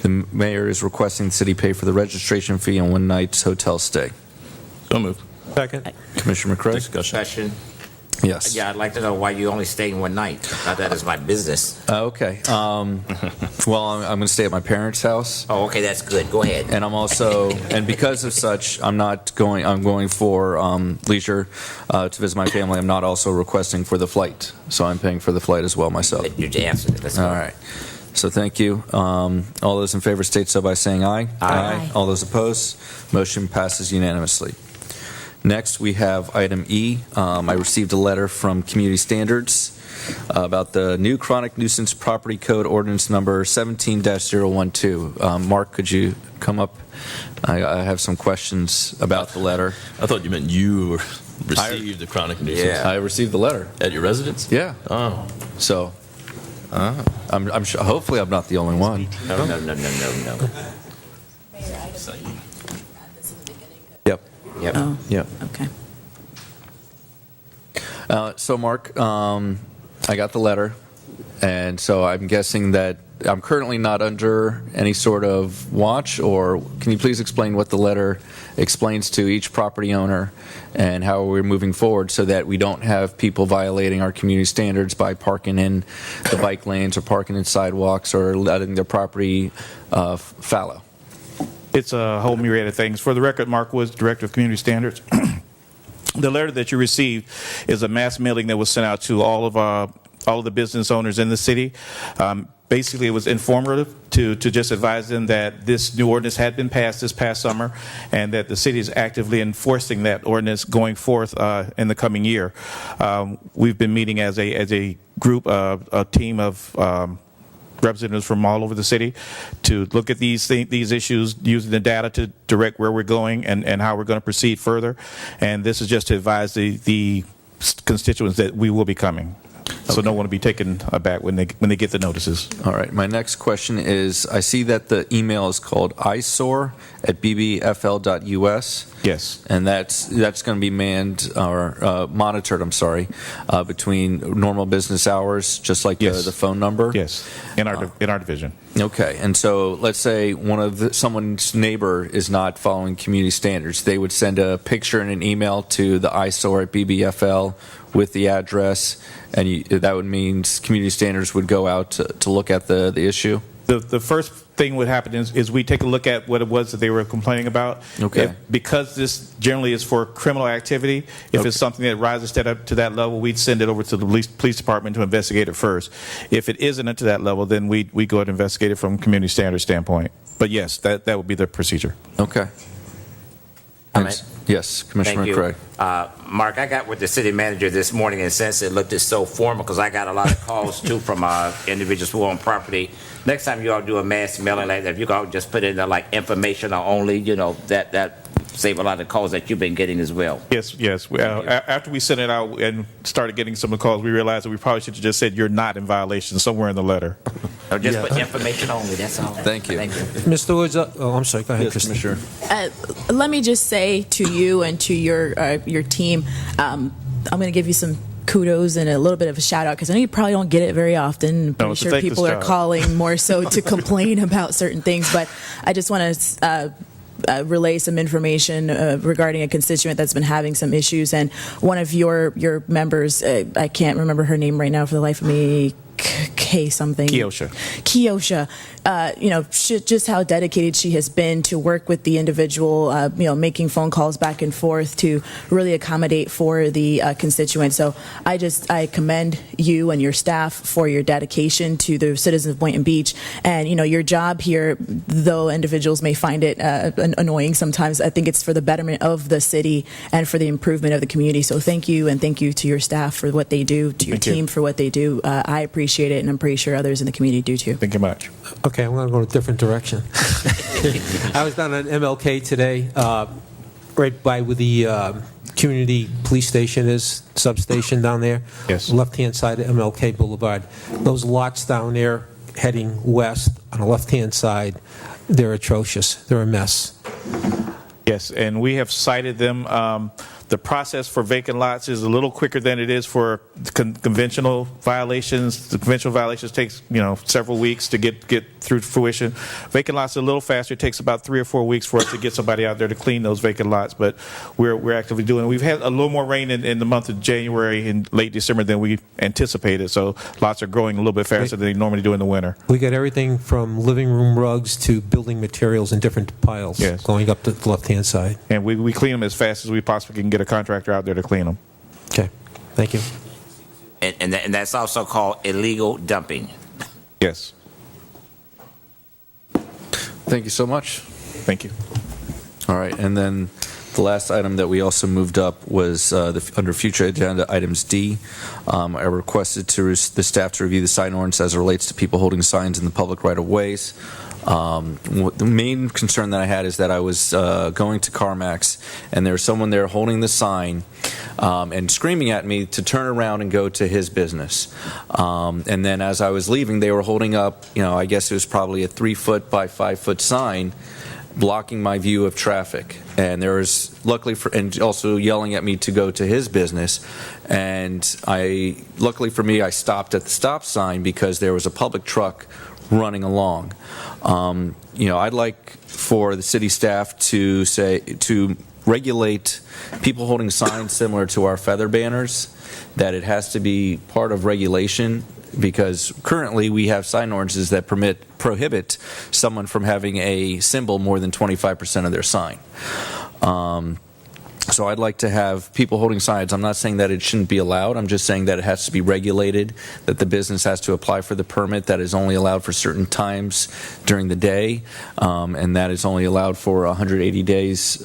The mayor is requesting the city pay for the registration fee and one night's hotel stay. So moved. Second. Commissioner McCray? Discussion. Yes. Yeah, I'd like to know why you only stayed one night. Not that is my business. Okay. Well, I'm going to stay at my parents' house. Oh, okay, that's good. Go ahead. And I'm also, and because of such, I'm going for leisure to visit my family. I'm not also requesting for the flight. So I'm paying for the flight as well myself. You answered it. Let's go. All right. So thank you. All those in favor state so by saying aye. Aye. All those opposed? Motion passes unanimously. Next, we have item E. I received a letter from Community Standards about the new chronic nuisance property code ordinance number 17-012. Mark, could you come up? I have some questions about the letter. I thought you meant you received the chronic nuisance. Yeah, I received the letter. At your residence? Yeah. Oh. So, I'm sure, hopefully I'm not the only one. No. Yep. Yep. Oh, Yep. okay. So, Mark, I got the letter, and so I'm guessing that I'm currently not under any sort of watch, or can you please explain what the letter explains to each property owner and how we're moving forward so that we don't have people violating our community standards by parking in the bike lanes or parking in sidewalks or letting their property fallow? It's a whole myriad of things. For the record, Mark Woods, Director of Community Standards. The letter that you received is a mass mailing that was sent out to all of the business owners in the city. Basically, it was informative to just advise them that this new ordinance had been passed this past summer and that the city is actively enforcing that ordinance going forth in the coming year. We've been meeting as a group, a team of representatives from all over the city to look at these issues, using the data to direct where we're going and how we're going to proceed further. And this is just to advise the constituents that we will be coming. So no one will be taken aback when they get the notices. All right. My next question is, I see that the email is called eyesore@bbfl.us. Yes. And that's going to be manned or monitored, between normal business hours, just like the phone number? Yes, in our division. Okay. And so let's say someone's neighbor is not following community standards. They would send a picture and an email to the eyesore@bbfl with the address, and that would mean community standards would go out to look at the issue? The first thing would happen is we take a look at what it was that they were complaining about. Okay. Because this generally is for criminal activity, if it's something that rises to that level, we'd send it over to the police department to investigate it first. If it isn't to that level, then we go ahead and investigate it from a community standards standpoint. But yes, that would be the procedure. Okay. Yes, Commissioner Thank you. Craig. Mark, I got with the city manager this morning, and since it looked so formal, because I got a lot of calls too from individuals who own property. Next time you all do a mass mailing like that, if you all just put in there like informational only, that save a lot of calls that you've been getting as well. Yes. After we sent it out and started getting some of the calls, we realized that we probably should have just said you're not in violation somewhere in the letter. Or just put information only, that's all. Thank you. Mr. Woods, I'm sorry, go ahead, Yes, Commissioner. Let me just say to you and to your team, I'm going to give you some kudos and a little bit of a shout out because I know you probably don't get it very often. I'm pretty sure people are calling more so to complain about certain things, but I just want to relay some information regarding a constituent that's been having some issues, and one of your members, I can't remember her name right now for the life of me. Keosha, just how dedicated she has been to work with the individual, making phone calls back and forth to really accommodate for the constituent. So I commend you and your staff for your dedication to the citizens of Boynton Beach. And, your job here, though individuals may find it annoying sometimes, I think it's for the betterment of the city and for the improvement of the community. So thank you, and thank you to your staff for what they do, to your team for what they do. I appreciate it, and I'm pretty sure others in the community do too. Thank you much. Okay, I'm going to go a different direction. I was down at MLK today, right by where the community police station is, substation down there. Yes. Left-hand side of MLK Boulevard. Those lots down there heading west on the left-hand side, they're atrocious. They're a mess. Yes, and we have cited them. The process for vacant lots is a little quicker than it is for conventional violations. The conventional violations takes several weeks to get through fruition. Vacant lots are a little faster. It takes about 3 or 4 weeks for us to get somebody out there to clean those vacant lots. But we're actively doing it. We've had a little more rain in the month of January and late December than we anticipated. So lots are growing a little bit faster than they normally do in the winter. We got everything from living room rugs to building materials in different piles going up to the left-hand side. And we clean them as fast as we possibly can get a contractor out there to clean them. Okay, thank you. And that's also called illegal dumping. Yes. Thank you so much. Thank you. All right, and then the last item that we also moved up was under future agenda items D. I requested the staff to review the sign ordinance as it relates to people holding signs in the public right-of-ways. The main concern that I had is that I was going to CarMax, and there was someone there holding the sign and screaming at me to turn around and go to his business. And then as I was leaving, they were holding up, I guess it was probably a 3-foot by 5-foot sign blocking my view of traffic. And there was, and also yelling at me to go to his business. And luckily for me, I stopped at the stop sign because there was a public truck running along. I'd like for the city staff to regulate people holding signs similar to our feather banners, that it has to be part of regulation, because currently we have sign ordinances that prohibit someone from having a symbol more than 25% of their sign. So I'd like to have people holding signs. I'm not saying that it shouldn't be allowed. I'm just saying that it has to be regulated, that the business has to apply for the permit, that is only allowed for certain times during the day, and that is only allowed for 180 days,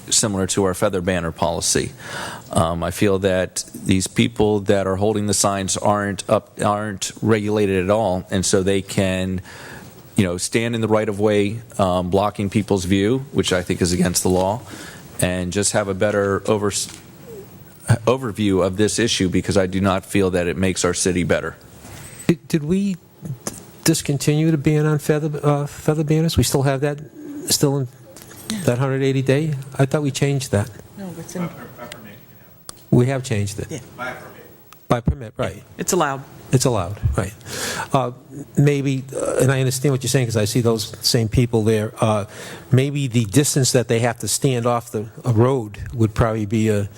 similar to our feather banner policy. I feel that these people that are holding the signs aren't regulated at all, and so they can stand in the right-of-way, blocking people's view, which I think is against the law, and just have a better overview of this issue because I do not feel that it makes our city better. Did we discontinue the ban on feather banners? We still have that, still in that 180 day? I thought we changed that. No, it's in. We have changed it. Yeah. By permit, right. It's allowed. It's allowed, right. Maybe, and I understand what you're saying because I see those same people there, maybe the distance that they have to stand off a road would probably be a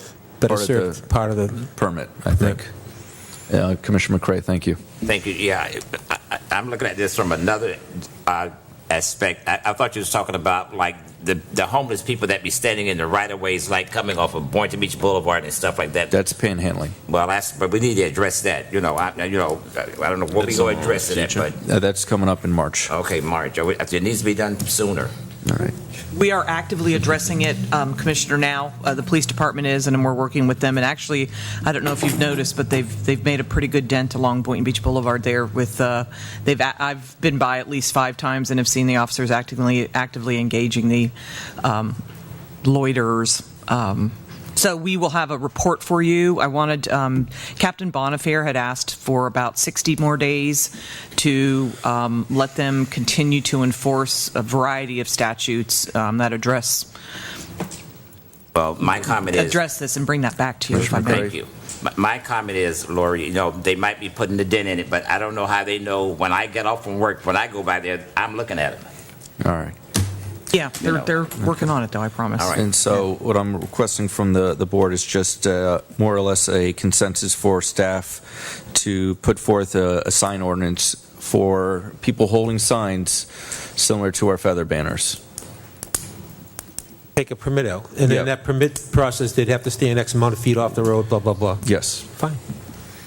better served part of the permit, I think. Commissioner McCray, thank you. Thank you. Yeah, I'm looking at this from another aspect. I thought you was talking about like the homeless people that be standing in the right of ways, like coming off of Boynton Beach Boulevard and stuff like that. That's panhandling. Well, but we need to address that. I don't know what we going to address it, but That's coming up in March. okay, March. It needs to be done sooner. All right. We are actively addressing it, Commissioner, now. The police department is, and we're working with them. And actually, I don't know if you've noticed, but they've made a pretty good dent along Boynton Beach Boulevard there. With I've been by at least 5 times and have seen the officers actively engaging the loiterers. So we will have a report for you. I wanted Captain Bonifair had asked for about 60 more days to let them continue to enforce a variety of statutes that address. Well, my comment is address this and bring that back to you. If I may. Thank you. My comment is, Lori, they might be putting the dent in it, but I don't know how they know when I get off from work, when I go by there, I'm looking at it. All right. Yeah, they're working on it, though, I promise. All right. And so what I'm requesting from the board is just more or less a consensus for staff to put forth a sign ordinance for people holding signs similar to our feather banners. Take a permit out. And then that permit process, they'd have to stand X amount of feet off the road, blah, blah, blah. Yes. Fine.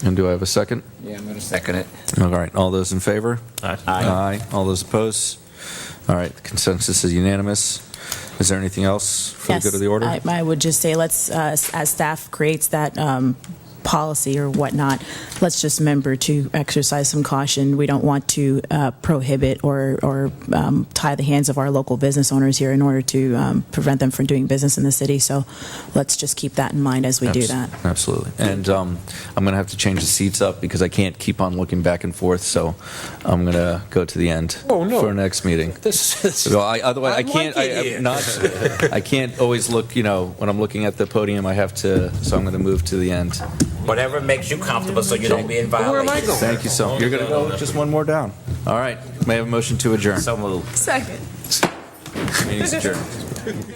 And do I have a second? Yeah, I'm going to second it. All right. All those in favor? Aye. Aye. All those opposed? All right. The consensus is unanimous. Is there anything else for the good of the order? I would just say let's, as staff creates that policy or whatnot, let's just remember to exercise some caution. We don't want to prohibit or tie the hands of our local business owners here in order to prevent them from doing business in the city. So let's just keep that in mind as we do that. Absolutely. And I'm going to have to change the seats up because I can't keep on looking back and forth. So I'm going to go to the end for our next meeting. Otherwise, I can't. I can't always look. When I'm looking at the podium, I have to. So I'm going to move to the end. Whatever makes you comfortable so you don't be in violation. Where am I going? Thank you so much. You're going to go just one more down. All right. May I have a motion to adjourn? So moved. Second. Meeting's adjourned.